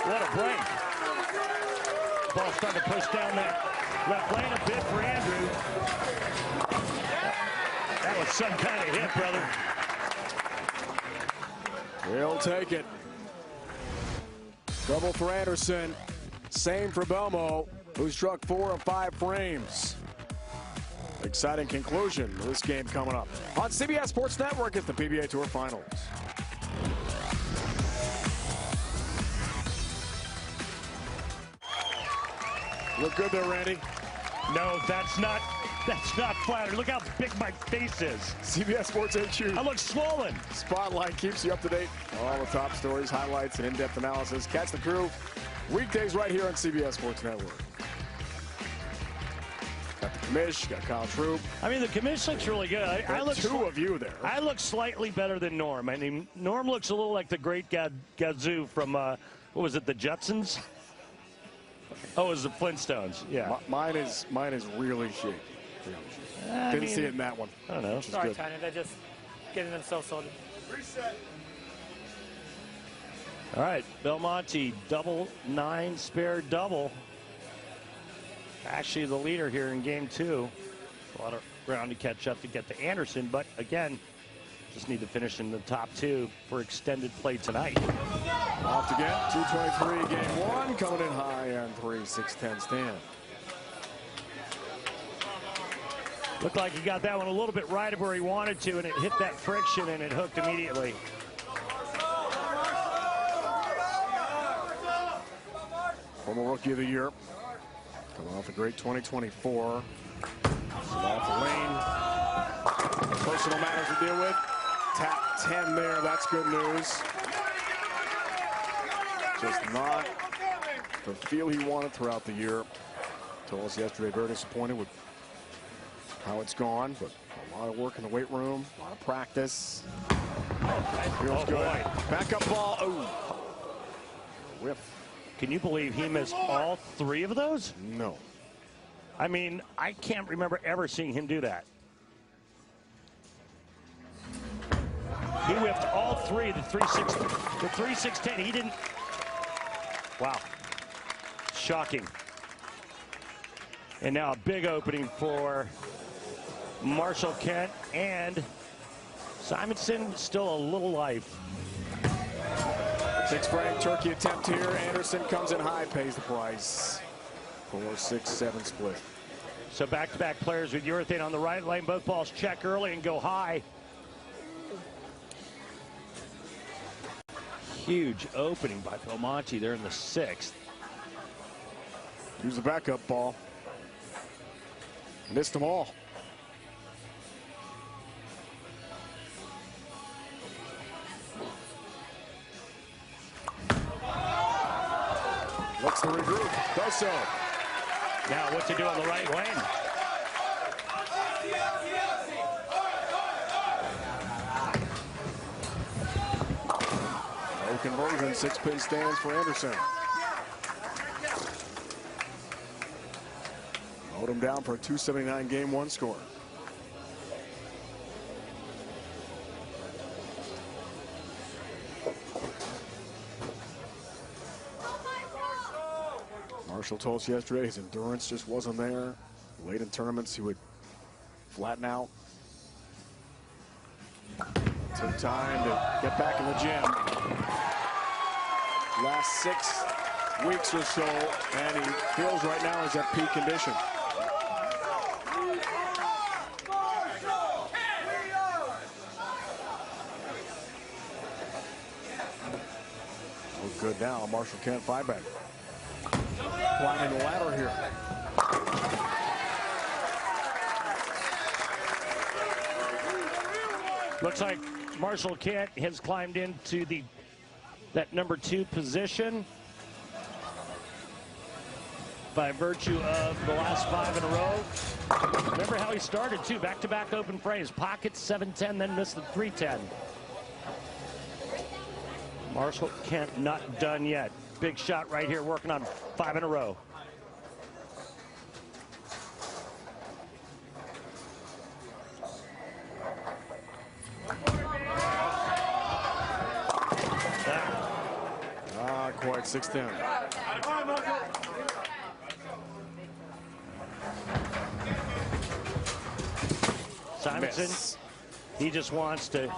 Speaker 2: What a break. Ball starting to push down that left lane a bit for Andrew. That was some kind of hit, brother.
Speaker 1: He'll take it. Double for Anderson. Same for Belmo, who struck 4 of 5 frames. Exciting conclusion to this game coming up on CBS Sports Network at the PBA Tour Finals. Look good there, Randy.
Speaker 2: No, that's not flattering. Look how big my face is.
Speaker 1: CBS Sports HQ.
Speaker 2: I look swollen.
Speaker 1: Spotlight keeps you up to date. All the top stories, highlights, and in-depth analysis. Catch the crew weekdays right here on CBS Sports Network. Got the commish, got Kyle Troop.
Speaker 2: I mean, the commish looks really good. I look
Speaker 1: 2 of you there.
Speaker 2: I look slightly better than Norm. I mean, Norm looks a little like the great Gadzoo from, what was it, the Jetsons? Oh, it was the Flintstones, yeah.
Speaker 1: Mine is really shaky. Didn't see it in that one.
Speaker 2: I don't know.
Speaker 6: Sorry, Tiny. They're just getting themselves sorted.
Speaker 1: Reset.
Speaker 2: All right, Belmonte, double 9 spare double. Actually the leader here in game 2. A lot of ground to catch up to get to Anderson, but again, just need to finish in the top 2 for extended play tonight.
Speaker 1: Off again, 2:23 game 1, coming in high and 3-6-10 stand.
Speaker 2: Looked like he got that one a little bit right of where he wanted to, and it hit that friction and it hooked immediately.
Speaker 1: Former Rookie of the Year, coming off a great 2024. Off the lane. Personal matters to deal with. Tap 10 there. That's good news. Just not the feel he wanted throughout the year. Told us yesterday, very disappointed with how it's gone, but a lot of work in the weight room, a lot of practice. Feels good.
Speaker 2: Boy.
Speaker 1: Backup ball. Oh. Whip.
Speaker 2: Can you believe he missed all 3 of those?
Speaker 1: No.
Speaker 2: I mean, I can't remember ever seeing him do that. He whipped all 3, the 3-6-10. He didn't. Wow. Shocking. And now a big opening for Marshall Kent, and Simonson still a little life.
Speaker 1: 6-frame turkey attempt here. Anderson comes in high, pays the price. 4-6-7 split.
Speaker 2: So back-to-back players with urethane on the right lane. Both balls check early and go high. Huge opening by Belmonte there in the 6th.
Speaker 1: Use the backup ball. Missed them all. Looks to regroup. Does so.
Speaker 2: Now what to do on the right lane.
Speaker 1: No conversion. 6-pin stands for Anderson. Hold him down for a 279 game 1 score. Marshall told us yesterday his endurance just wasn't there. Late in tournaments he would flatten out. Took time to get back in the gym. Last 6 weeks or so, and he feels right now he's at peak condition. Look good now. Marshall Kent 5-back. Climbing the ladder here.
Speaker 2: Looks like Marshall Kent has climbed into that number 2 position by virtue of the last 5 in a row. Remember how he started too, back-to-back open frames, pocket 7-10, then missed the 3-10. Marshall Kent not done yet. Big shot right here, working on 5 in a row.
Speaker 1: Quite 6-10.
Speaker 2: Simonson, he just wants to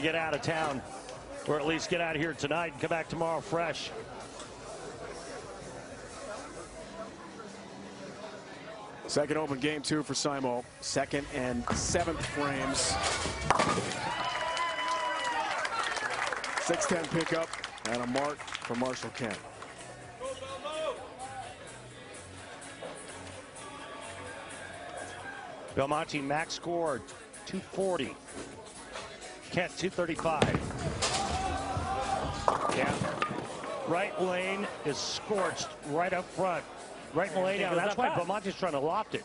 Speaker 2: get out of town, or at least get out of here tonight and come back tomorrow fresh.
Speaker 1: Second open game 2 for Simo. 2nd and 7th frames. 6-10 pickup and a mark for Marshall Kent.
Speaker 2: Belmonte max score 240. Kent 235. Yeah. Right lane is scorched right up front. Right in the lane down. That's why Belmonte's trying to loft it.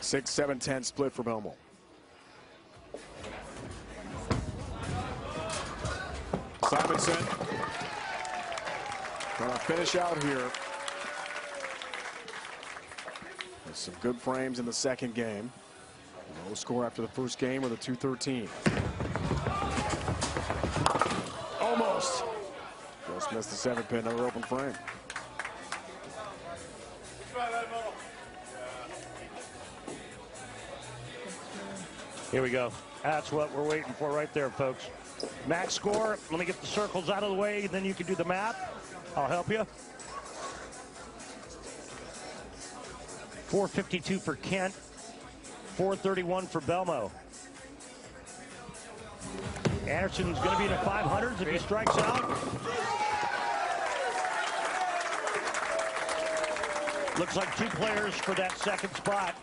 Speaker 1: 6-7-10 split for Belmont. Simonson trying to finish out here. Some good frames in the second game. Low score after the first game with a 213. Almost. Just missed the 7-pin, another open frame.
Speaker 2: Here we go. That's what we're waiting for right there, folks. Max score. Let me get the circles out of the way, then you can do the math. I'll help you. 452 for Kent. 431 for Belmo. Anderson's going to be in the 500s if he strikes out. Looks like 2 players for that second spot.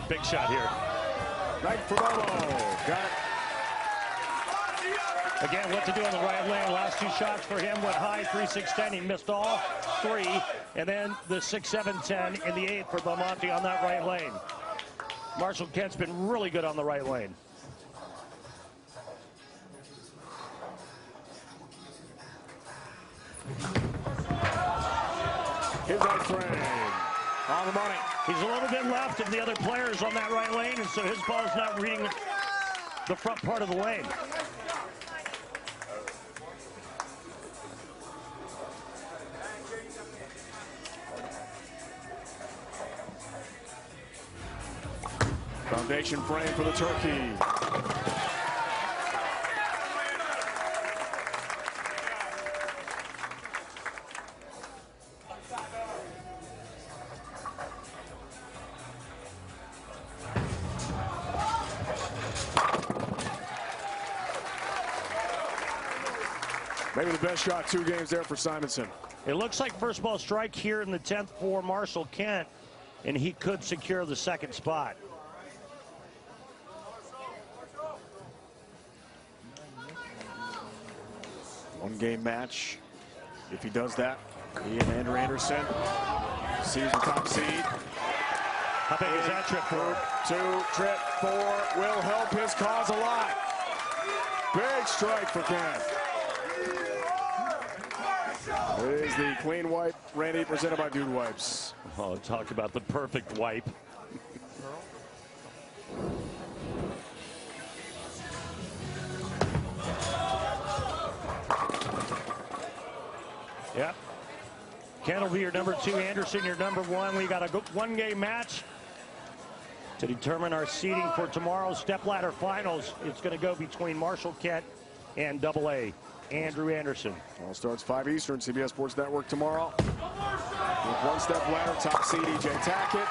Speaker 2: Big shot here.
Speaker 1: Right for Belmo. Got it.
Speaker 2: Again, what to do on the right lane. Last 2 shots for him went high, 3-6-10. He missed all 3. And then the 6-7-10 in the 8th for Belmonte on that right lane. Marshall Kent's been really good on the right lane.
Speaker 1: His right frame. On the money.
Speaker 2: He's a little bit left of the other players on that right lane, and so his ball's not reading the front part of the lane.
Speaker 1: Foundation frame for the turkey. Maybe the best shot 2 games there for Simonson.
Speaker 2: It looks like first ball strike here in the 10th for Marshall Kent, and he could secure the second spot.
Speaker 1: One-game match. If he does that, he and Andrew Anderson sees the top seed.
Speaker 2: How big is that trip for?
Speaker 1: 2, trip 4 will help his cause a lot. Big strike for Kent. It is the clean wipe, Randy, presented by Dude Wipes.
Speaker 2: Oh, talk about the perfect wipe. Yep. Kent will be your number 2, Anderson your number 1. We got a one-game match to determine our seeding for tomorrow's stepladder finals. It's going to go between Marshall Kent and AA Andrew Anderson.
Speaker 1: All starts 5 Eastern, CBS Sports Network tomorrow. With one step ladder, top seed EJ Tackett.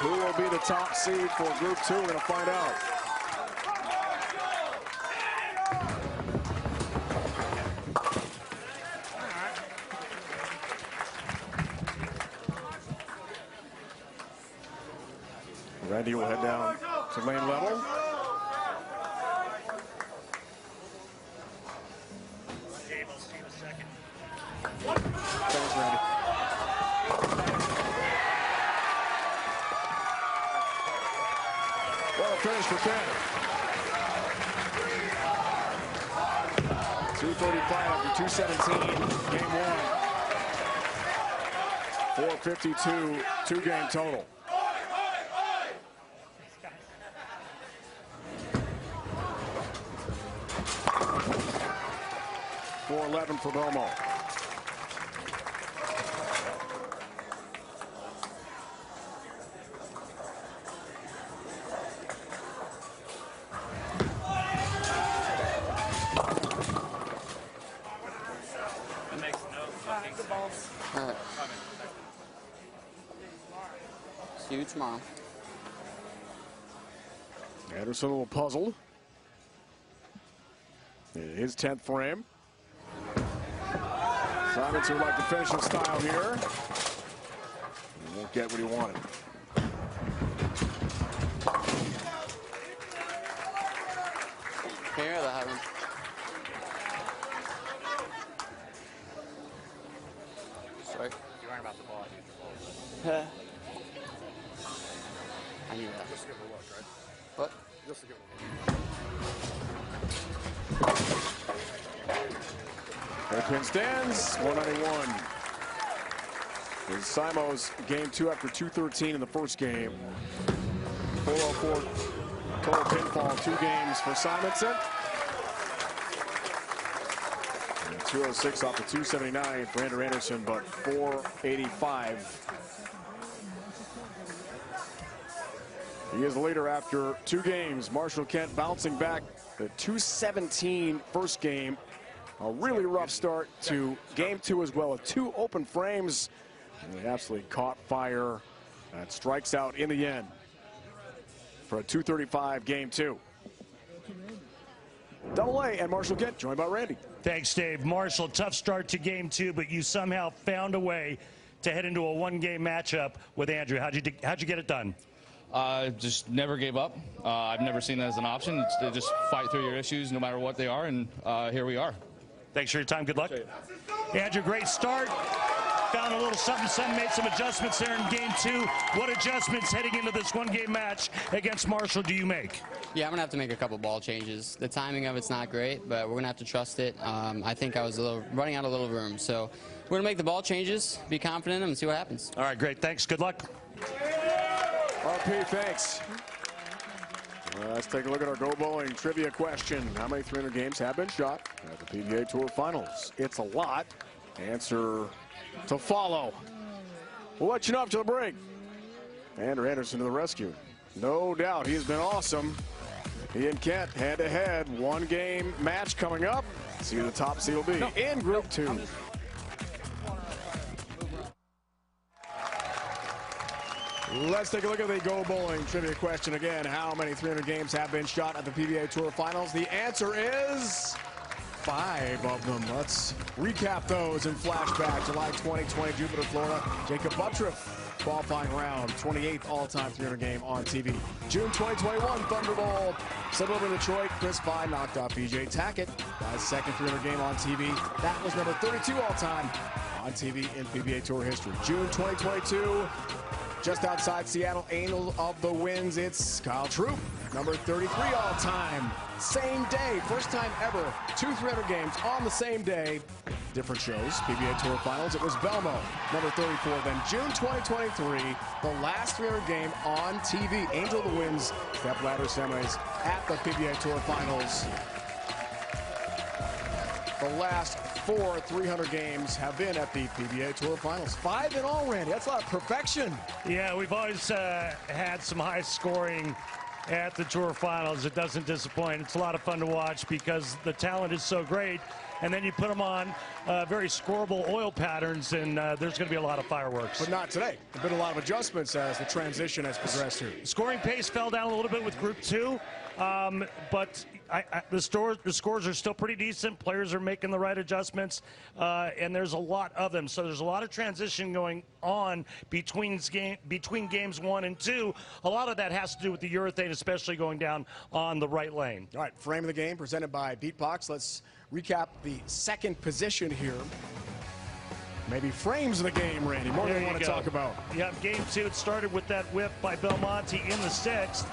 Speaker 1: Who will be the top seed for Group 2? We're going to find out. Randy will head down to lane level. Thanks, Randy. Well, a finish for Kent. 2:35 after 2:17, game 1. 4:52, 2-game total. 4-11 for Belmo.
Speaker 7: See you tomorrow.
Speaker 1: Anderson a little puzzled. His 10th frame. Simonson would like to finish in style here. He won't get what he wanted.
Speaker 7: Here, that happened. Sorry.
Speaker 5: You weren't about the ball.
Speaker 7: Yeah.
Speaker 1: give him a look, right?
Speaker 7: What?
Speaker 1: Just to give him a look. Twin stands, 191. Is Simo's game 2 after 213 in the first game. 404 total pinfall, 2 games for Simonson. And 206 off the 279 for Andrew Anderson, but 485. He is the leader after 2 games. Marshall Kent bouncing back the 217 first game. A really rough start to game 2 as well, with 2 open frames. And he absolutely caught fire and strikes out in the end for a 235 game 2. Double A and Marshall Kent joined by Randy.
Speaker 2: Thanks, Dave. Marshall, tough start to game 2, but you somehow found a way to head into a 1-game matchup with Andrew. How'd you get it done?
Speaker 8: Just never gave up. I've never seen that as an option. It's to just fight through your issues no matter what they are, and here we are.
Speaker 2: Thanks for your time. Good luck. Andrew, great start. Found a little something, made some adjustments there in game 2. What adjustments heading into this 1-game match against Marshall do you make?
Speaker 7: Yeah, I'm going to have to make a couple ball changes. The timing of it's not great, but we're going to have to trust it. I think I was running out of a little room. So we're going to make the ball changes, be confident in them, and see what happens.
Speaker 2: All right, great. Thanks. Good luck.
Speaker 1: RP, thanks. Let's take a look at our Go Bowling trivia question. How many 300 games have been shot at the PBA Tour Finals? It's a lot. Answer to follow. We'll let you know after the break. Andrew Anderson to the rescue. No doubt he's been awesome. He and Kent head-to-head. 1-game match coming up. See who the top seed will be in Group 2. Let's take a look at the Go Bowling trivia question again. How many 300 games have been shot at the PBA Tour Finals? The answer is 5 of them. Let's recap those in flashback. July 2020, Jupiter, Florida. Jacob Buttriff, qualifying round, 28th all-time 300 game on TV. June 2021, Thunder Bowl, suburban Detroit. Chris Vine knocked out BJ Tackett. His second 300 game on TV. That was number 32 all-time on TV in PBA Tour history. June 2022. Just outside Seattle, Angel of the Winds, it's Kyle Troop, number 33 all-time. Same day, first time ever, 2 300 games on the same day. Different shows, PBA Tour Finals, it was Belmo, number 34. Then June 2023, the last 300 game on TV. Angel of the Winds, step ladder semis at the PBA Tour Finals. The last 4 300 games have been at the PBA Tour Finals. 5 in all, Randy. That's a lot of perfection.
Speaker 2: Yeah, we've always had some high scoring at the Tour Finals. It doesn't disappoint. It's a lot of fun to watch because the talent is so great. And then you put them on very scoreable oil patterns, and there's going to be a lot of fireworks.
Speaker 1: But not today. There have been a lot of adjustments as the transition has progressed here.
Speaker 2: Scoring pace fell down a little bit with Group 2, but the scores are still pretty decent. Players are making the right adjustments, and there's a lot of them. So there's a lot of transition going on between games 1 and 2. A lot of that has to do with the urethane, especially going down on the right lane.
Speaker 1: All right, frame of the game presented by Beatbox. Let's recap the second position here. Maybe frames of the game, Randy. More than we want to talk about.
Speaker 2: Yep, game 2, it started with that whip by Belmonte in the 6th.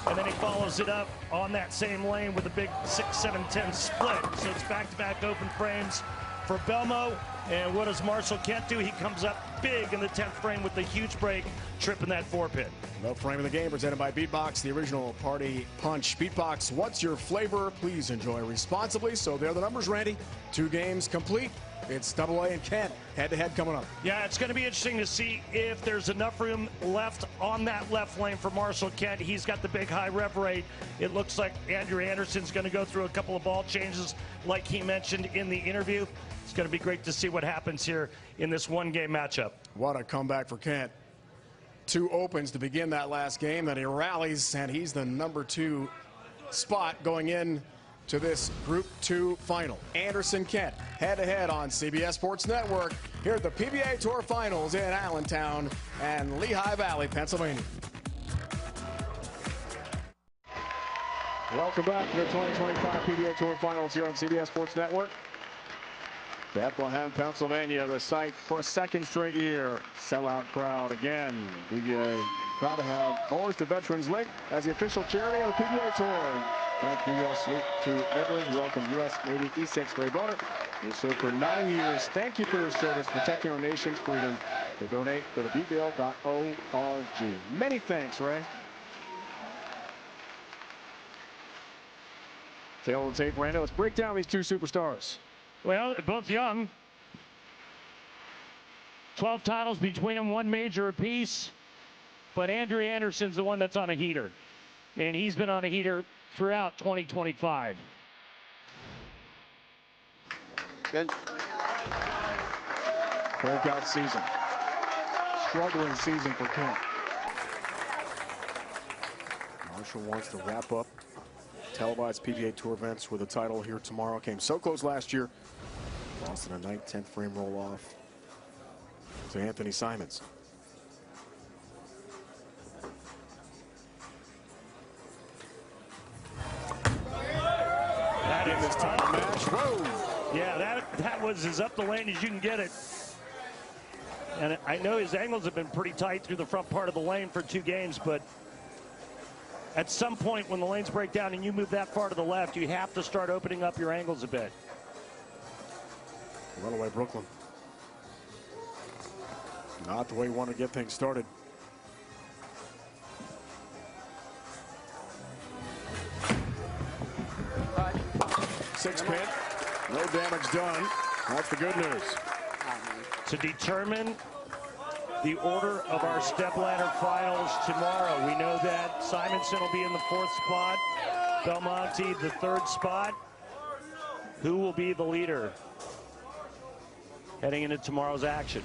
Speaker 2: And then he follows it up on that same lane with a big 6-7-10 split. So it's back-to-back open frames for Belmo. And what does Marshall Kent do? He comes up big in the 10th frame with the huge break, tripping that 4-pin.
Speaker 1: The frame of the game presented by Beatbox, the original party punch. Beatbox, what's your flavor? Please enjoy responsibly. So there are the numbers, Randy. 2 games complete. It's Double A and Kent head-to-head coming up.
Speaker 2: Yeah, it's going to be interesting to see if there's enough room left on that left lane for Marshall Kent. He's got the big high rev rate. It looks like Andrew Anderson's going to go through a couple of ball changes like he mentioned in the interview. It's going to be great to see what happens here in this 1-game matchup.
Speaker 1: What a comeback for Kent. 2 opens to begin that last game, then he rallies, and he's the number 2 spot going in to this Group 2 final. Anderson Kent head-to-head on CBS Sports Network here at the PBA Tour Finals in Allentown and Lehigh Valley, Pennsylvania. Welcome back to the 2025 PBA Tour Finals here on CBS Sports Network. Bethlehem, Pennsylvania, the site for a second straight year. Sellout crowd again. PBA proud to have Oars to Veterans Link as the official charity of the PBA Tour. Thank you, U.S. to everyone. Welcome, U.S. Navy E6 Ray Bonner. You served for 9 years. Thank you for your service protecting our nation's freedom. To donate to the BBL.org. Many thanks, Ray. Tail of the tape, Randall. Let's break down these two superstars.
Speaker 2: Well, both young. 12 titles between them, 1 major apiece. But Andrew Anderson's the one that's on a heater. And he's been on a heater throughout 2025.
Speaker 7: Good.
Speaker 1: Breakout season. Struggling season for Kent. Marshall wants to wrap up televised PBA Tour events with a title here tomorrow. Came so close last year. Lost in a 9th, 10th frame roll-off to Anthony Simons.
Speaker 2: That
Speaker 1: in this title match. Whoa!
Speaker 2: Yeah, that was as up the lane as you can get it. And I know his angles have been pretty tight through the front part of the lane for 2 games, but at some point when the lanes break down and you move that far to the left, you have to start opening up your angles a bit.
Speaker 1: Runaway Brooklyn. Not the way you want to get things started. Six pin. No damage done. That's the good news.
Speaker 2: To determine the order of our stepladder finals tomorrow, we know that Simonson will be in the 4th spot, Belmonte the 3rd spot. Who will be the leader heading into tomorrow's action?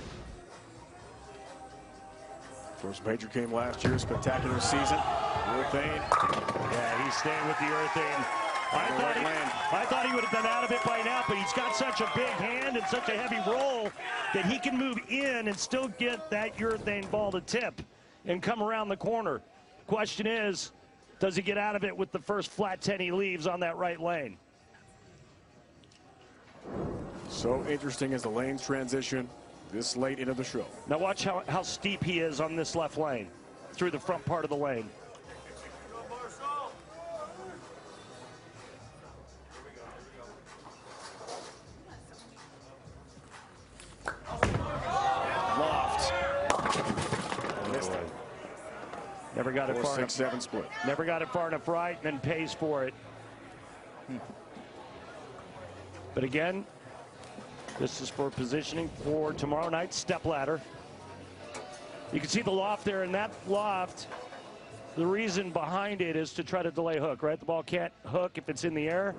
Speaker 1: First major came last year. Spectacular season. Urethane.
Speaker 2: Yeah, he's staying with the urethane. I thought he would have been out of it by now, but he's got such a big hand and such a heavy roll that he can move in and still get that urethane ball to tip and come around the corner. Question is, does he get out of it with the first flat 10 he leaves on that right lane?
Speaker 1: So interesting as the lanes transition this late into the show.
Speaker 2: Now watch how steep he is on this left lane through the front part of the lane. Never got it far enough.
Speaker 1: 4-6-7 split.
Speaker 2: Never got it far enough right, and then pays for it. But again, this is for positioning for tomorrow night's stepladder. You can see the loft there, and that loft, the reason behind it is to try to delay hook, right? The ball can't hook if it's in the air.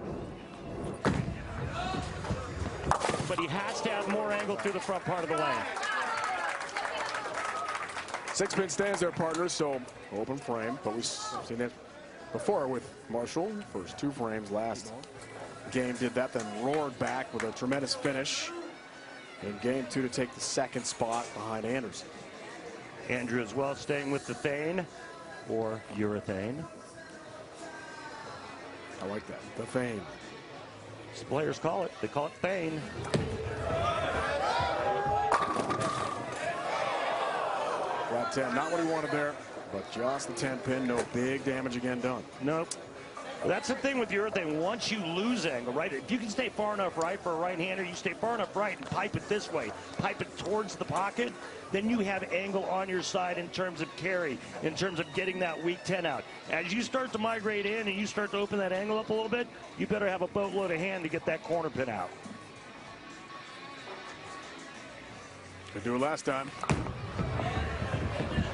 Speaker 2: But he has to have more angle through the front part of the lane.
Speaker 1: 6-pin stands there, partners, so open frame. But we've seen it before with Marshall. First 2 frames last game did that, then roared back with a tremendous finish in game 2 to take the 2nd spot behind Anderson.
Speaker 2: Andrew as well, staying with the Thane or urethane.
Speaker 1: I like that, the Thane.
Speaker 2: As players call it, they call it Thane.
Speaker 1: Flat 10, not what he wanted there, but just the 10-pin, no big damage again done.
Speaker 2: Nope. That's the thing with urethane. Once you lose angle, right? If you can stay far enough right for a right-hander, you stay far enough right and pipe it this way, pipe it towards the pocket, then you have angle on your side in terms of carry, in terms of getting that weak 10 out. As you start to migrate in and you start to open that angle up a little bit, you better have a boatload of hand to get that corner pin out.
Speaker 1: Could do it last time.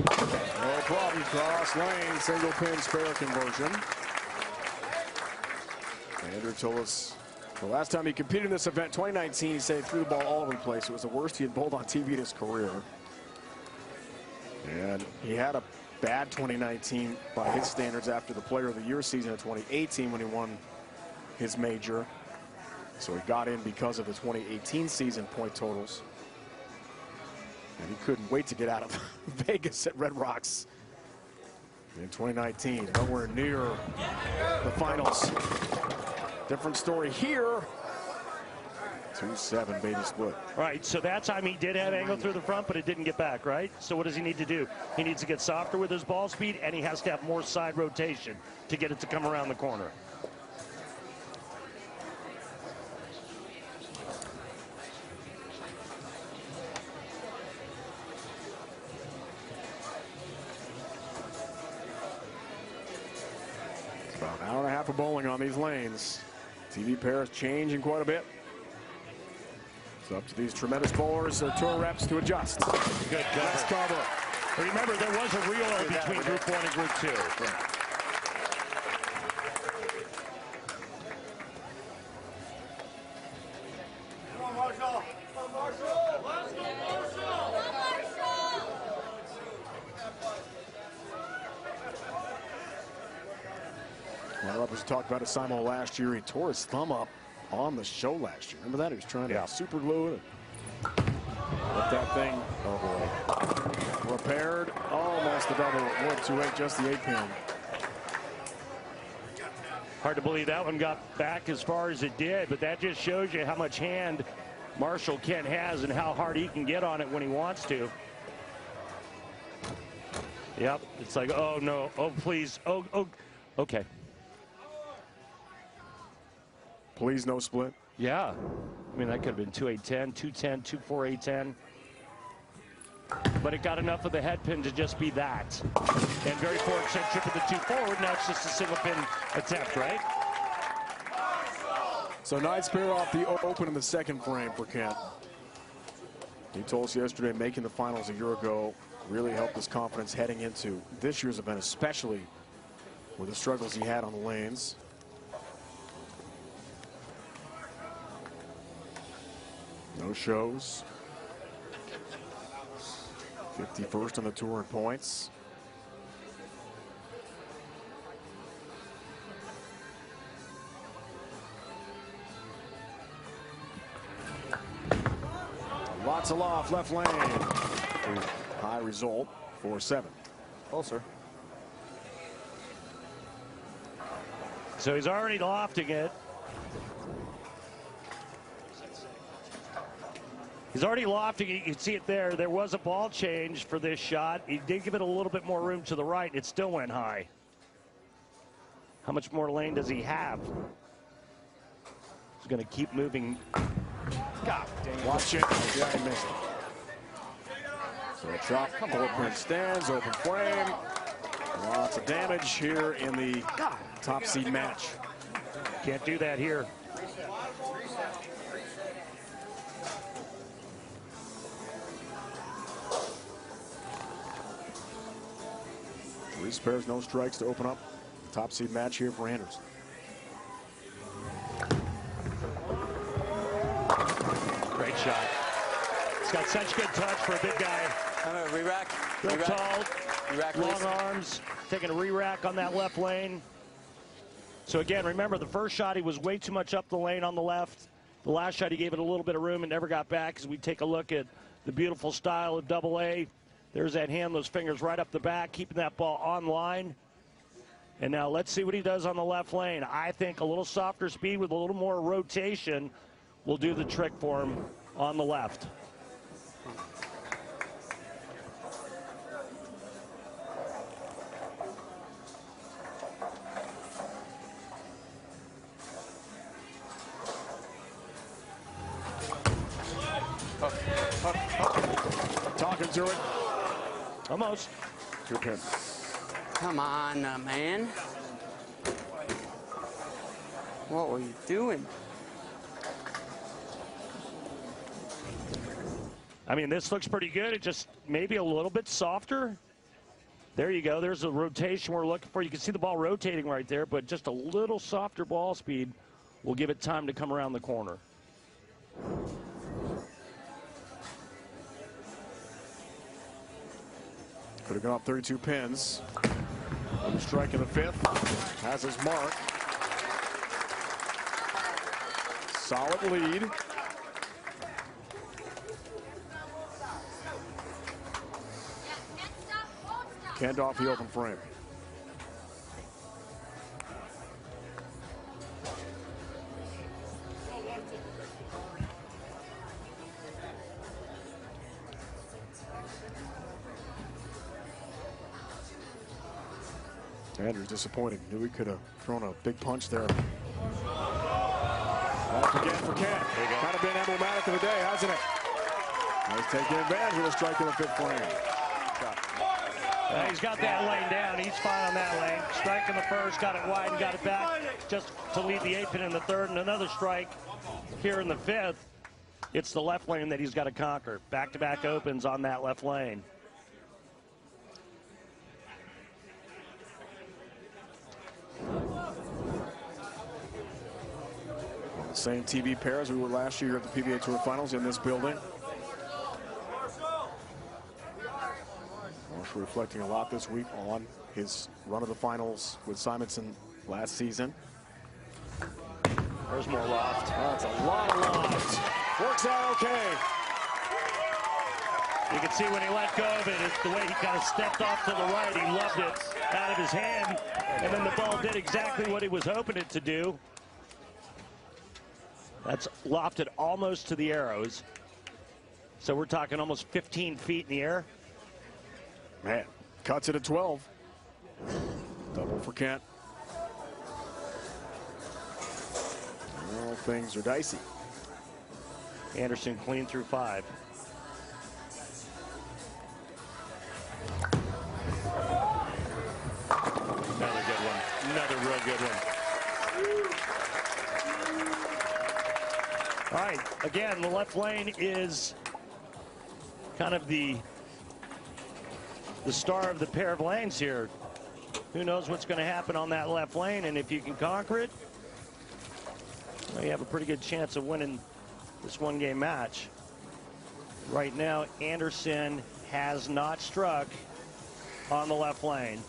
Speaker 1: No problem. Cross lane, single pin spare conversion. Andrew told us the last time he competed in this event, 2019, he said he threw the ball all over the place. It was the worst he had bowled on TV in his career. And he had a bad 2019 by his standards after the Player of the Year season of 2018 when he won his major. So he got in because of the 2018 season point totals. And he couldn't wait to get out of Vegas at Red Rocks in 2019. Nowhere near the finals. Different story here. 2-7 baby split.
Speaker 2: Right, so that time he did have angle through the front, but it didn't get back, right? So what does he need to do? He needs to get softer with his ball speed, and he has to have more side rotation to get it to come around the corner.
Speaker 1: It's about an hour and a half of bowling on these lanes. TV pairs changing quite a bit. It's up to these tremendous bowlers, their tour reps, to adjust.
Speaker 2: Good cover. Remember, there was a reel between Group 1 and Group 2.
Speaker 1: Right. Well, Ruppers talked about it, Simon, last year. He tore his thumb up on the show last year. Remember that? He was trying to super glue it. Let that thing, oh boy, repaired. Almost the double. 1-2-8, just the 8-pin.
Speaker 2: Hard to believe that one got back as far as it did, but that just shows you how much hand Marshall Kent has and how hard he can get on it when he wants to. Yep, it's like, oh no, oh please, oh, okay.
Speaker 1: Please no split.
Speaker 2: Yeah, I mean that could have been 2-8-10, 2-10, 2-4, 8-10. But it got enough of the head pin to just be that. And very forward trip of the 2 forward. Now it's just a single pin attempt, right?
Speaker 1: So nice pair off the open in the second frame for Kent. He told us yesterday making the finals a year ago really helped his confidence heading into this year's event, especially with the struggles he had on the lanes. No shows. 51st on the tour in points. Lots of loft left lane. High result, 4-7.
Speaker 5: Closer.
Speaker 2: So he's already lofting it. He's already lofting it. You can see it there. There was a ball change for this shot. He did give it a little bit more room to the right. It still went high. How much more lane does he have? He's going to keep moving. God dang it.
Speaker 1: Watch it. Yeah, he missed it. So a chop, 4-pin stands, open frame. Lots of damage here in the top seed match.
Speaker 2: Can't do that here.
Speaker 1: Three spares, no strikes to open up the top seed match here for Anderson.
Speaker 2: Great shot. He's got such good touch for a big guy.
Speaker 7: Re-rack.
Speaker 2: Real tall,
Speaker 7: Re-rack,
Speaker 2: long arms, taking a re-rack on that left lane. So again, remember the first shot he was way too much up the lane on the left. The last shot he gave it a little bit of room and never got back. As we take a look at the beautiful style of AA. There's that hand, those fingers right up the back, keeping that ball on line. And now let's see what he does on the left lane. I think a little softer speed with a little more rotation will do the trick for him on the left.
Speaker 1: Talking to it.
Speaker 2: Almost.
Speaker 1: 2-pin.
Speaker 7: Come on, man. What were you doing?
Speaker 2: I mean, this looks pretty good. It just maybe a little bit softer. There you go. There's the rotation we're looking for. You can see the ball rotating right there, but just a little softer ball speed will give it time to come around the corner.
Speaker 1: Could have gone up 32 pins. One strike in the fifth. Has his mark. Solid lead. Kent off the open frame. Andrew's disappointed. Knew he could have thrown a big punch there. Left again for Kent. Kind of been emblematic of the day, hasn't it? He's taking advantage of a strike in the 5th frame.
Speaker 2: He's got that lane down. He's fine on that lane. Strike in the 1st, got it wide and got it back just to lead the 8th pin in the 3rd, and another strike here in the 5th. It's the left lane that he's got to conquer. Back-to-back opens on that left lane.
Speaker 1: Same TV pair as we were last year at the PBA Tour Finals in this building. Marshall reflecting a lot this week on his run of the finals with Simonson last season.
Speaker 2: There's more loft.
Speaker 1: Oh, that's a lot of loft. Works out okay.
Speaker 2: You can see when he let go of it, it's the way he kind of stepped off to the right. He loved it out of his hand, and then the ball did exactly what he was hoping it to do. That's lofted almost to the arrows. So we're talking almost 15 feet in the air.
Speaker 1: Man, cuts it at 12. Double for Kent. Well, things are dicey.
Speaker 2: Anderson clean through 5. Another good one. Another real good one. All right, again, the left lane is kind of the star of the pair of lanes here. Who knows what's going to happen on that left lane, and if you can conquer it, well, you have a pretty good chance of winning this one-game match. Right now, Anderson has not struck on the left lane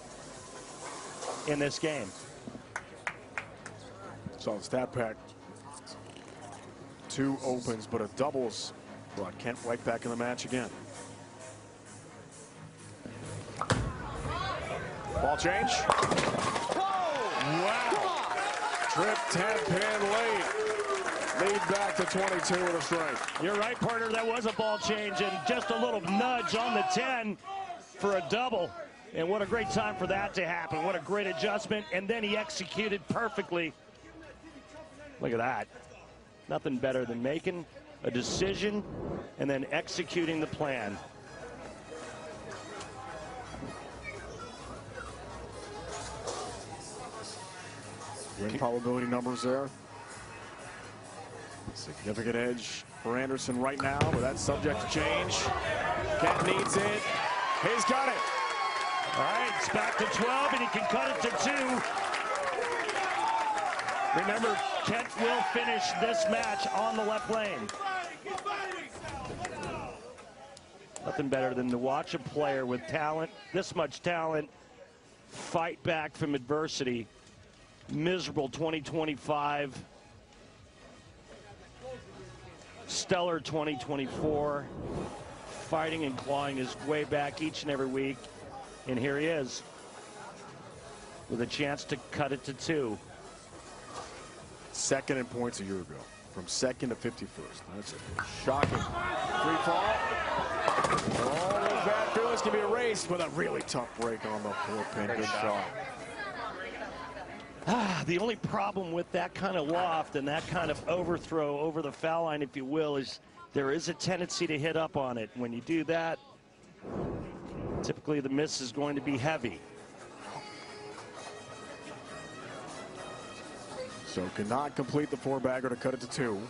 Speaker 2: in this game.
Speaker 1: So the stat pack. 2 opens, but a doubles brought Kent right back in the match again. Ball change. Wow. Trip 10-pin late. Lead back to 22 with a strike.
Speaker 2: You're right, partner. That was a ball change and just a little nudge on the 10 for a double. And what a great time for that to happen. What a great adjustment. And then he executed perfectly. Look at that. Nothing better than making a decision and then executing the plan.
Speaker 1: Win probability numbers there. Significant edge for Anderson right now, but that's subject to change. Kent needs it. He's got it.
Speaker 2: All right, it's back to 12, and he can cut it to 2. Remember, Kent will finish this match on the left lane. Nothing better than to watch a player with talent, this much talent, fight back from adversity. Miserable 2025. Stellar 2024. Fighting and clawing his way back each and every week. And here he is with a chance to cut it to 2.
Speaker 1: Second in points a year ago, from 2nd to 51st. That's a shocking free fall. All those bad feelings can be erased with a really tough break on the 4-pin. Good shot.
Speaker 2: The only problem with that kind of loft and that kind of overthrow over the foul line, if you will, is there is a tendency to hit up on it. When you do that, typically the miss is going to be heavy.
Speaker 1: So cannot complete the 4-bagger to cut it to 2.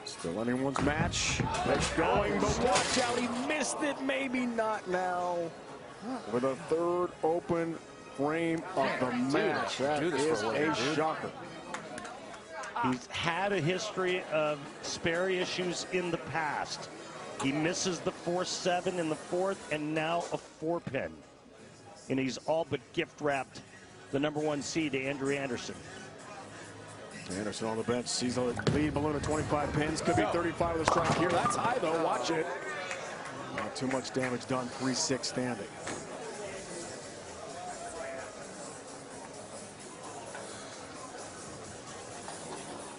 Speaker 1: Still anyone's match. It's going, but watch out. He missed it. Maybe not now. With a 3rd open frame of the match. That is a shocker.
Speaker 2: He's had a history of spare issues in the past. He misses the 4-7 in the 4th and now a 4-pin. And he's all but gift wrapped the #1 seed to Andrew Anderson.
Speaker 1: Anderson on the bench sees the lead balloon at 25 pins. Could be 35 with a strike here. That's high though. Watch it. Not too much damage done. 3-6 standing.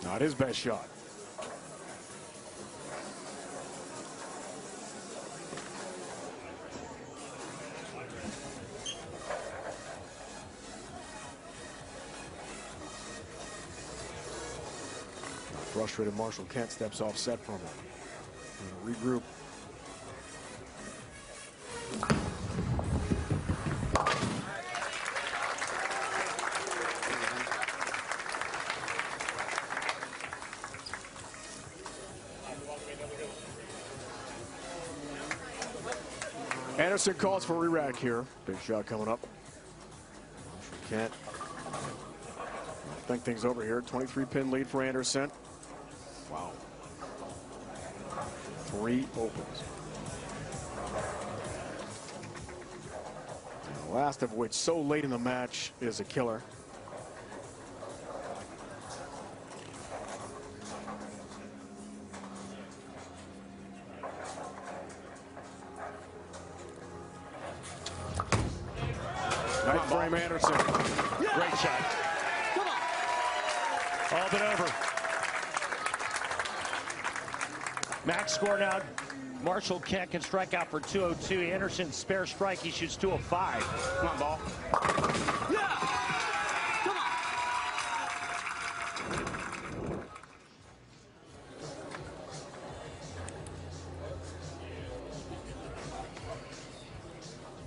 Speaker 1: Not his best shot. Frustrated Marshall Kent steps off set from him. Regroup. Anderson calls for a re-rack here. Big shot coming up. Kent. Think things over here. 23-pin lead for Anderson. Wow. 3 opens. The last of which so late in the match is a killer. Nice frame, Anderson.
Speaker 2: Great shot.
Speaker 9: Come on.
Speaker 2: All but over. Max score now. Marshall Kent can strike out for 202. Anderson spare strike. He shoots 205.
Speaker 9: Come on, ball. Yeah. Come on.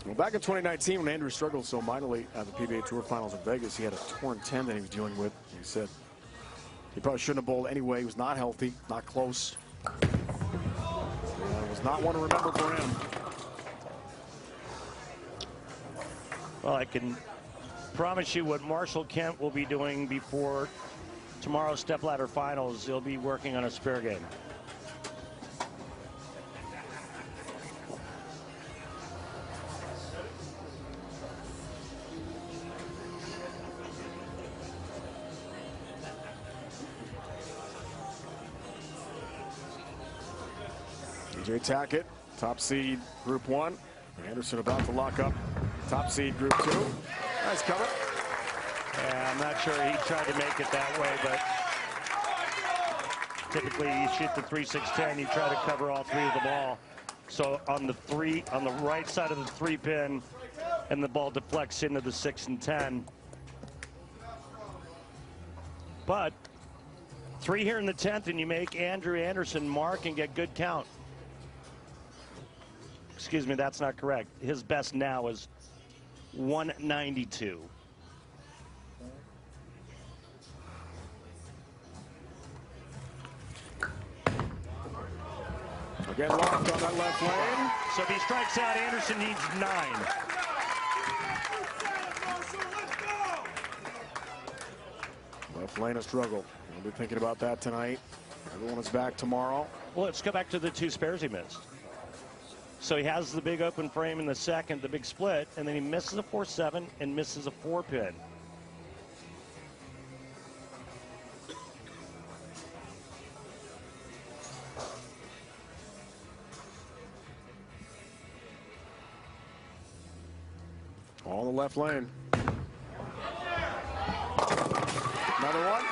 Speaker 1: Well, back in 2019, when Andrew struggled so mightily at the PBA Tour Finals in Vegas, he had a torn tendon he was dealing with. He said he probably shouldn't have bowled anyway. He was not healthy, not close. It was not one to remember for him.
Speaker 2: Well, I can promise you what Marshall Kent will be doing before tomorrow's stepladder finals. He'll be working on a spare game.
Speaker 1: DJ Tackett, top seed, Group 1. Anderson about to lock up top seed, Group 2. Nice cover.
Speaker 2: Yeah, I'm not sure he tried to make it that way, but typically you shoot the 3-6-10, you try to cover all 3 of the ball. So on the right side of the 3-pin, and the ball deflects into the 6 and 10. But 3 here in the 10th, and you make Andrew Anderson mark and get good count. Excuse me, that's not correct. His best now is 192.
Speaker 1: Again, locked on that left lane.
Speaker 2: So if he strikes out, Anderson needs 9.
Speaker 1: Left lane a struggle. We'll be thinking about that tonight. Everyone is back tomorrow.
Speaker 2: Well, let's go back to the 2 spares he missed. So he has the big open frame in the second, the big split, and then he misses a 4-7 and misses a 4-pin.
Speaker 1: All in the left lane. Another one.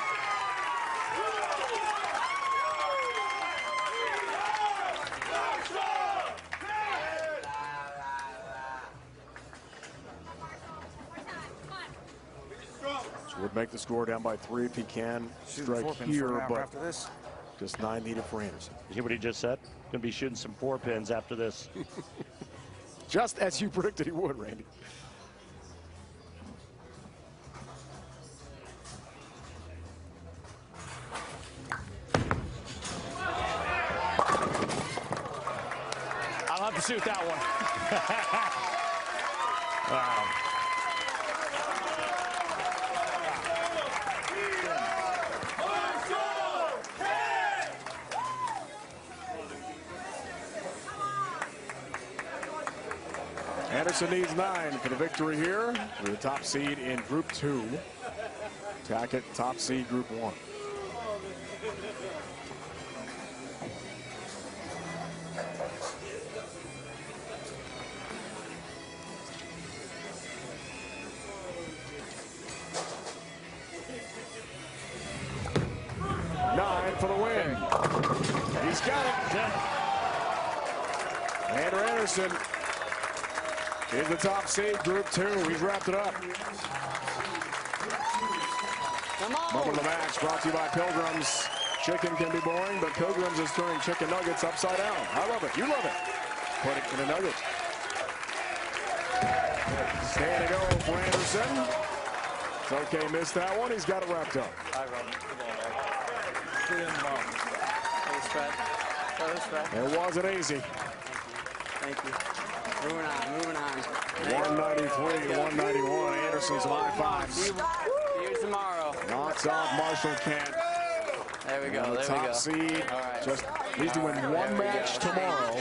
Speaker 1: Would make the score down by 3 if he can strike here, but
Speaker 9: after this.
Speaker 1: just 9 needed for Anderson.
Speaker 2: You hear what he just said? Going to be shooting some 4-pins after this.
Speaker 1: Just as you predicted he would, Randy.
Speaker 9: I'll have to shoot that one.
Speaker 2: Wow.
Speaker 1: Anderson needs 9 for the victory here. We're the top seed in Group 2. Tackett, top seed, Group 1. For the win. He's got it. Andrew Anderson is the top seed, Group 2. He's wrapped it up.
Speaker 9: Come on.
Speaker 1: Moment of the match brought to you by Pilgrims. chicken can be boring, but Pilgrims is turning chicken nuggets upside down. I love it. You love it. Put it in a nugget. Standing O for Anderson. It's okay, missed that one. He's got it wrapped up. It wasn't easy.
Speaker 7: Thank you. Moving on.
Speaker 1: 193 to 191. Anderson's high five.
Speaker 7: See you tomorrow.
Speaker 1: Knocks off Marshall Kent.
Speaker 7: There we go.
Speaker 1: And the top seed.
Speaker 7: All right.
Speaker 1: Just needs to win one match tomorrow.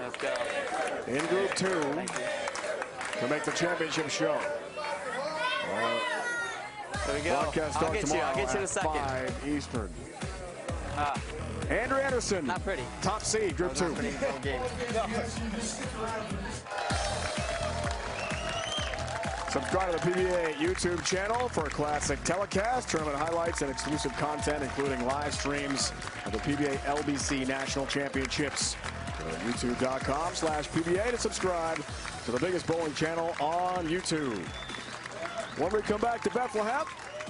Speaker 7: Let's go.
Speaker 1: In Group 2 to make the championship show.
Speaker 7: There we go.
Speaker 1: Broadcast
Speaker 7: I'll
Speaker 1: start
Speaker 7: get
Speaker 1: tomorrow
Speaker 7: you in a
Speaker 1: at
Speaker 7: second.
Speaker 1: 5 Eastern. Andrew Anderson.
Speaker 7: Not pretty.
Speaker 1: Top seed, Group 2. Subscribe to the PBA YouTube channel for a classic telecast, tournament highlights, and exclusive content, including live streams of the PBA LBC National Championships. Go to youtube.com/PBA to subscribe to the biggest bowling channel on YouTube. When we come back to Bethlehem,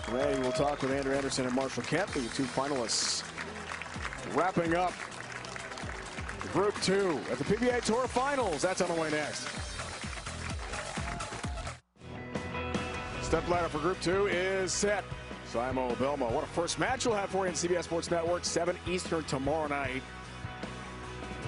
Speaker 1: today we'll talk with Andrew Anderson and Marshall Kent, the two finalists. Wrapping up Group 2 at the PBA Tour Finals. That's on the way next. Step ladder for Group 2 is set. Simo Belmo. What a first match we'll have for you on CBS Sports Network, 7 Eastern tomorrow night.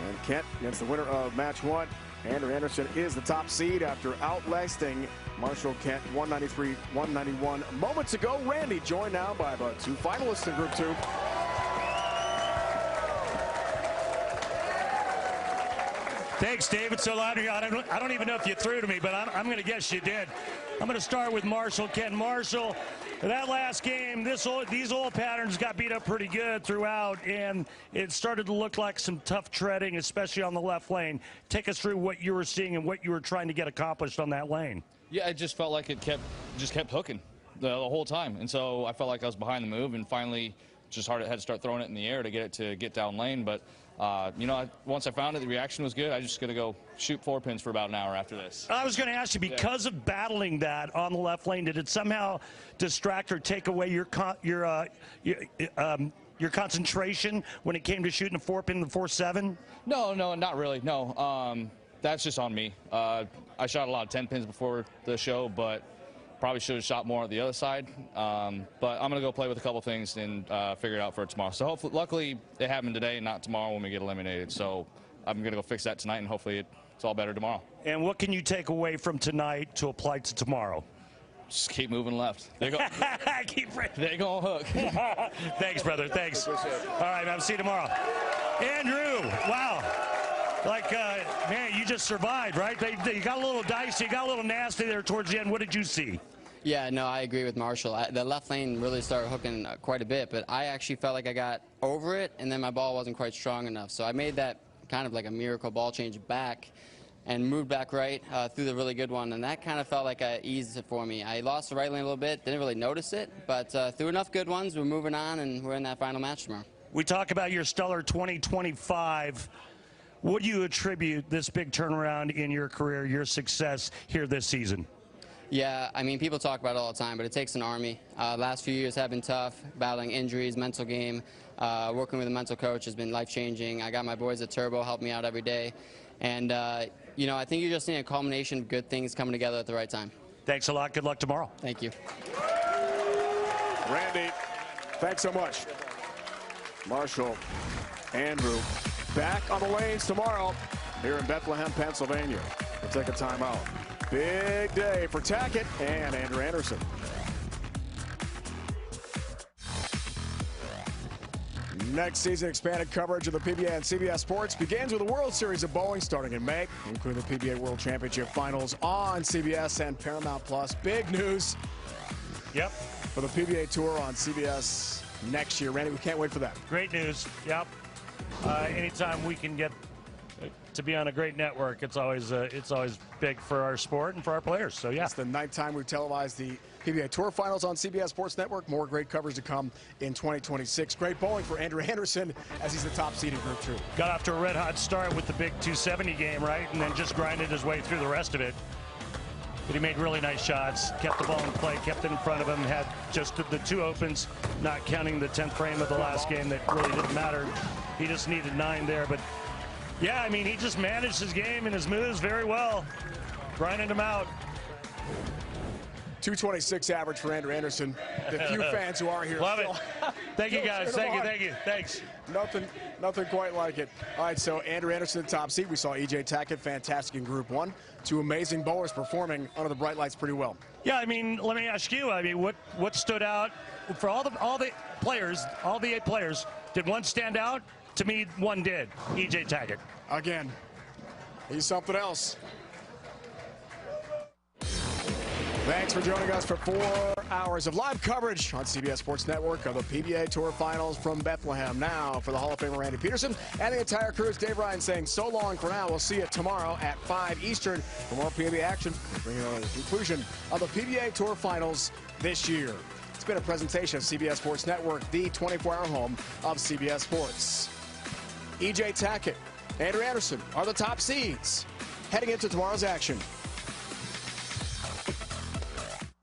Speaker 1: And Kent against the winner of match 1. Andrew Anderson is the top seed after outlasting Marshall Kent 193-191 moments ago. Randy joined now by about 2 finalists in Group 2.
Speaker 2: Thanks, David. So, Landry, I don't even know if you threw to me, but I'm going to guess you did. I'm going to start with Marshall Kent. Marshall, that last game, these old patterns got beat up pretty good throughout, and it started to look like some tough treading, especially on the left lane. Take us through what you were seeing and what you were trying to get accomplished on that lane.
Speaker 8: Yeah, it just felt like it kept hooking the whole time, and so I felt like I was behind the move, and finally just had to start throwing it in the air to get down lane, but. You know, once I found it, the reaction was good. I just going to go shoot 4 pins for about an hour after this.
Speaker 2: I was going to ask you, because of battling that on the left lane, did it somehow distract or take away your concentration when it came to shooting a 4-pin in the 4-7?
Speaker 8: No, not really. No, that's just on me. I shot a lot of 10 pins before the show, but probably should have shot more at the other side, but I'm going to go play with a couple things and figure it out for tomorrow. So hopefully, luckily, it happened today, not tomorrow when we get eliminated. So I'm going to go fix that tonight, and hopefully it's all better tomorrow.
Speaker 2: And what can you take away from tonight to apply to tomorrow?
Speaker 8: Just keep moving left. They're going to hook.
Speaker 2: Thanks, brother. Thanks. All right, man. See you tomorrow. Andrew, wow. Like, man, you just survived, right? You got a little dicey, you got a little nasty there towards the end. What did you see?
Speaker 7: Yeah, no, I agree with Marshall. The left lane really started hooking quite a bit, but I actually felt like I got over it, and then my ball wasn't quite strong enough. So I made that kind of like a miracle ball change back and moved back right through the really good one, and that kind of felt like I eased it for me. I lost the right lane a little bit, didn't really notice it, but through enough good ones, we're moving on, and we're in that final match tomorrow.
Speaker 2: We talk about your stellar 2025. What do you attribute this big turnaround in your career, your success here this season?
Speaker 7: Yeah, I mean, people talk about it all the time, but it takes an army. Last few years have been tough, battling injuries, mental game. Working with a mental coach has been life-changing. I got my boys at Turbo, help me out every day. And, you know, I think you just need a culmination of good things coming together at the right time.
Speaker 2: Thanks a lot. Good luck tomorrow.
Speaker 7: Thank you.
Speaker 1: Randy, thanks so much. Marshall, Andrew, back on the lanes tomorrow here in Bethlehem, Pennsylvania. We'll take a timeout. Big day for Tackett and Andrew Anderson. Next season, expanded coverage of the PBA and CBS Sports begins with the World Series of Bowling starting in May, including the PBA World Championship Finals on CBS and Paramount Plus. Big news.
Speaker 2: Yep.
Speaker 1: For the PBA Tour on CBS next year. Randy, we can't wait for that.
Speaker 2: Great news. Yep. Anytime we can get to be on a great network, it's always big for our sport and for our players. So yeah,
Speaker 1: it's the ninth time we've televised the PBA Tour Finals on CBS Sports Network. More great coverage to come in 2026. Great bowling for Andrew Anderson as he's the top seed in Group 2.
Speaker 2: Got off to a red-hot start with the big 270 game, right, and then just grinded his way through the rest of it. but he made really nice shots, kept the ball in play, kept it in front of him, had just the 2 opens, not counting the 10th frame of the last game that really didn't matter. He just needed 9 there, but yeah, I mean, he just managed his game and his moves very well, grinding them out.
Speaker 1: 226 average for Andrew Anderson. The few fans who are here.
Speaker 2: Love it. Thank you, guys. Thank you. Thanks.
Speaker 1: Nothing quite like it. All right, so Andrew Anderson, the top seed. We saw E.J. Tackett, fantastic in Group 1. 2 amazing bowlers performing under the bright lights pretty well.
Speaker 2: Yeah, I mean, let me ask you. I mean, what stood out for all the players? All the 8 players. Did one stand out? To me, one did. E.J. Tackett.
Speaker 1: Again, he's something else. Thanks for joining us for 4 hours of live coverage on CBS Sports Network of the PBA Tour Finals from Bethlehem. Now, for the Hall of Famer Randy Pedersen and the entire crew, it's Dave Ryan saying so long for now. We'll see you tomorrow at 5 Eastern for more PBA action, bringing on the conclusion of the PBA Tour Finals this year. It's been a presentation of CBS Sports Network, the 24-hour home of CBS Sports. E.J. Tackett, Andrew Anderson are the top seeds heading into tomorrow's action.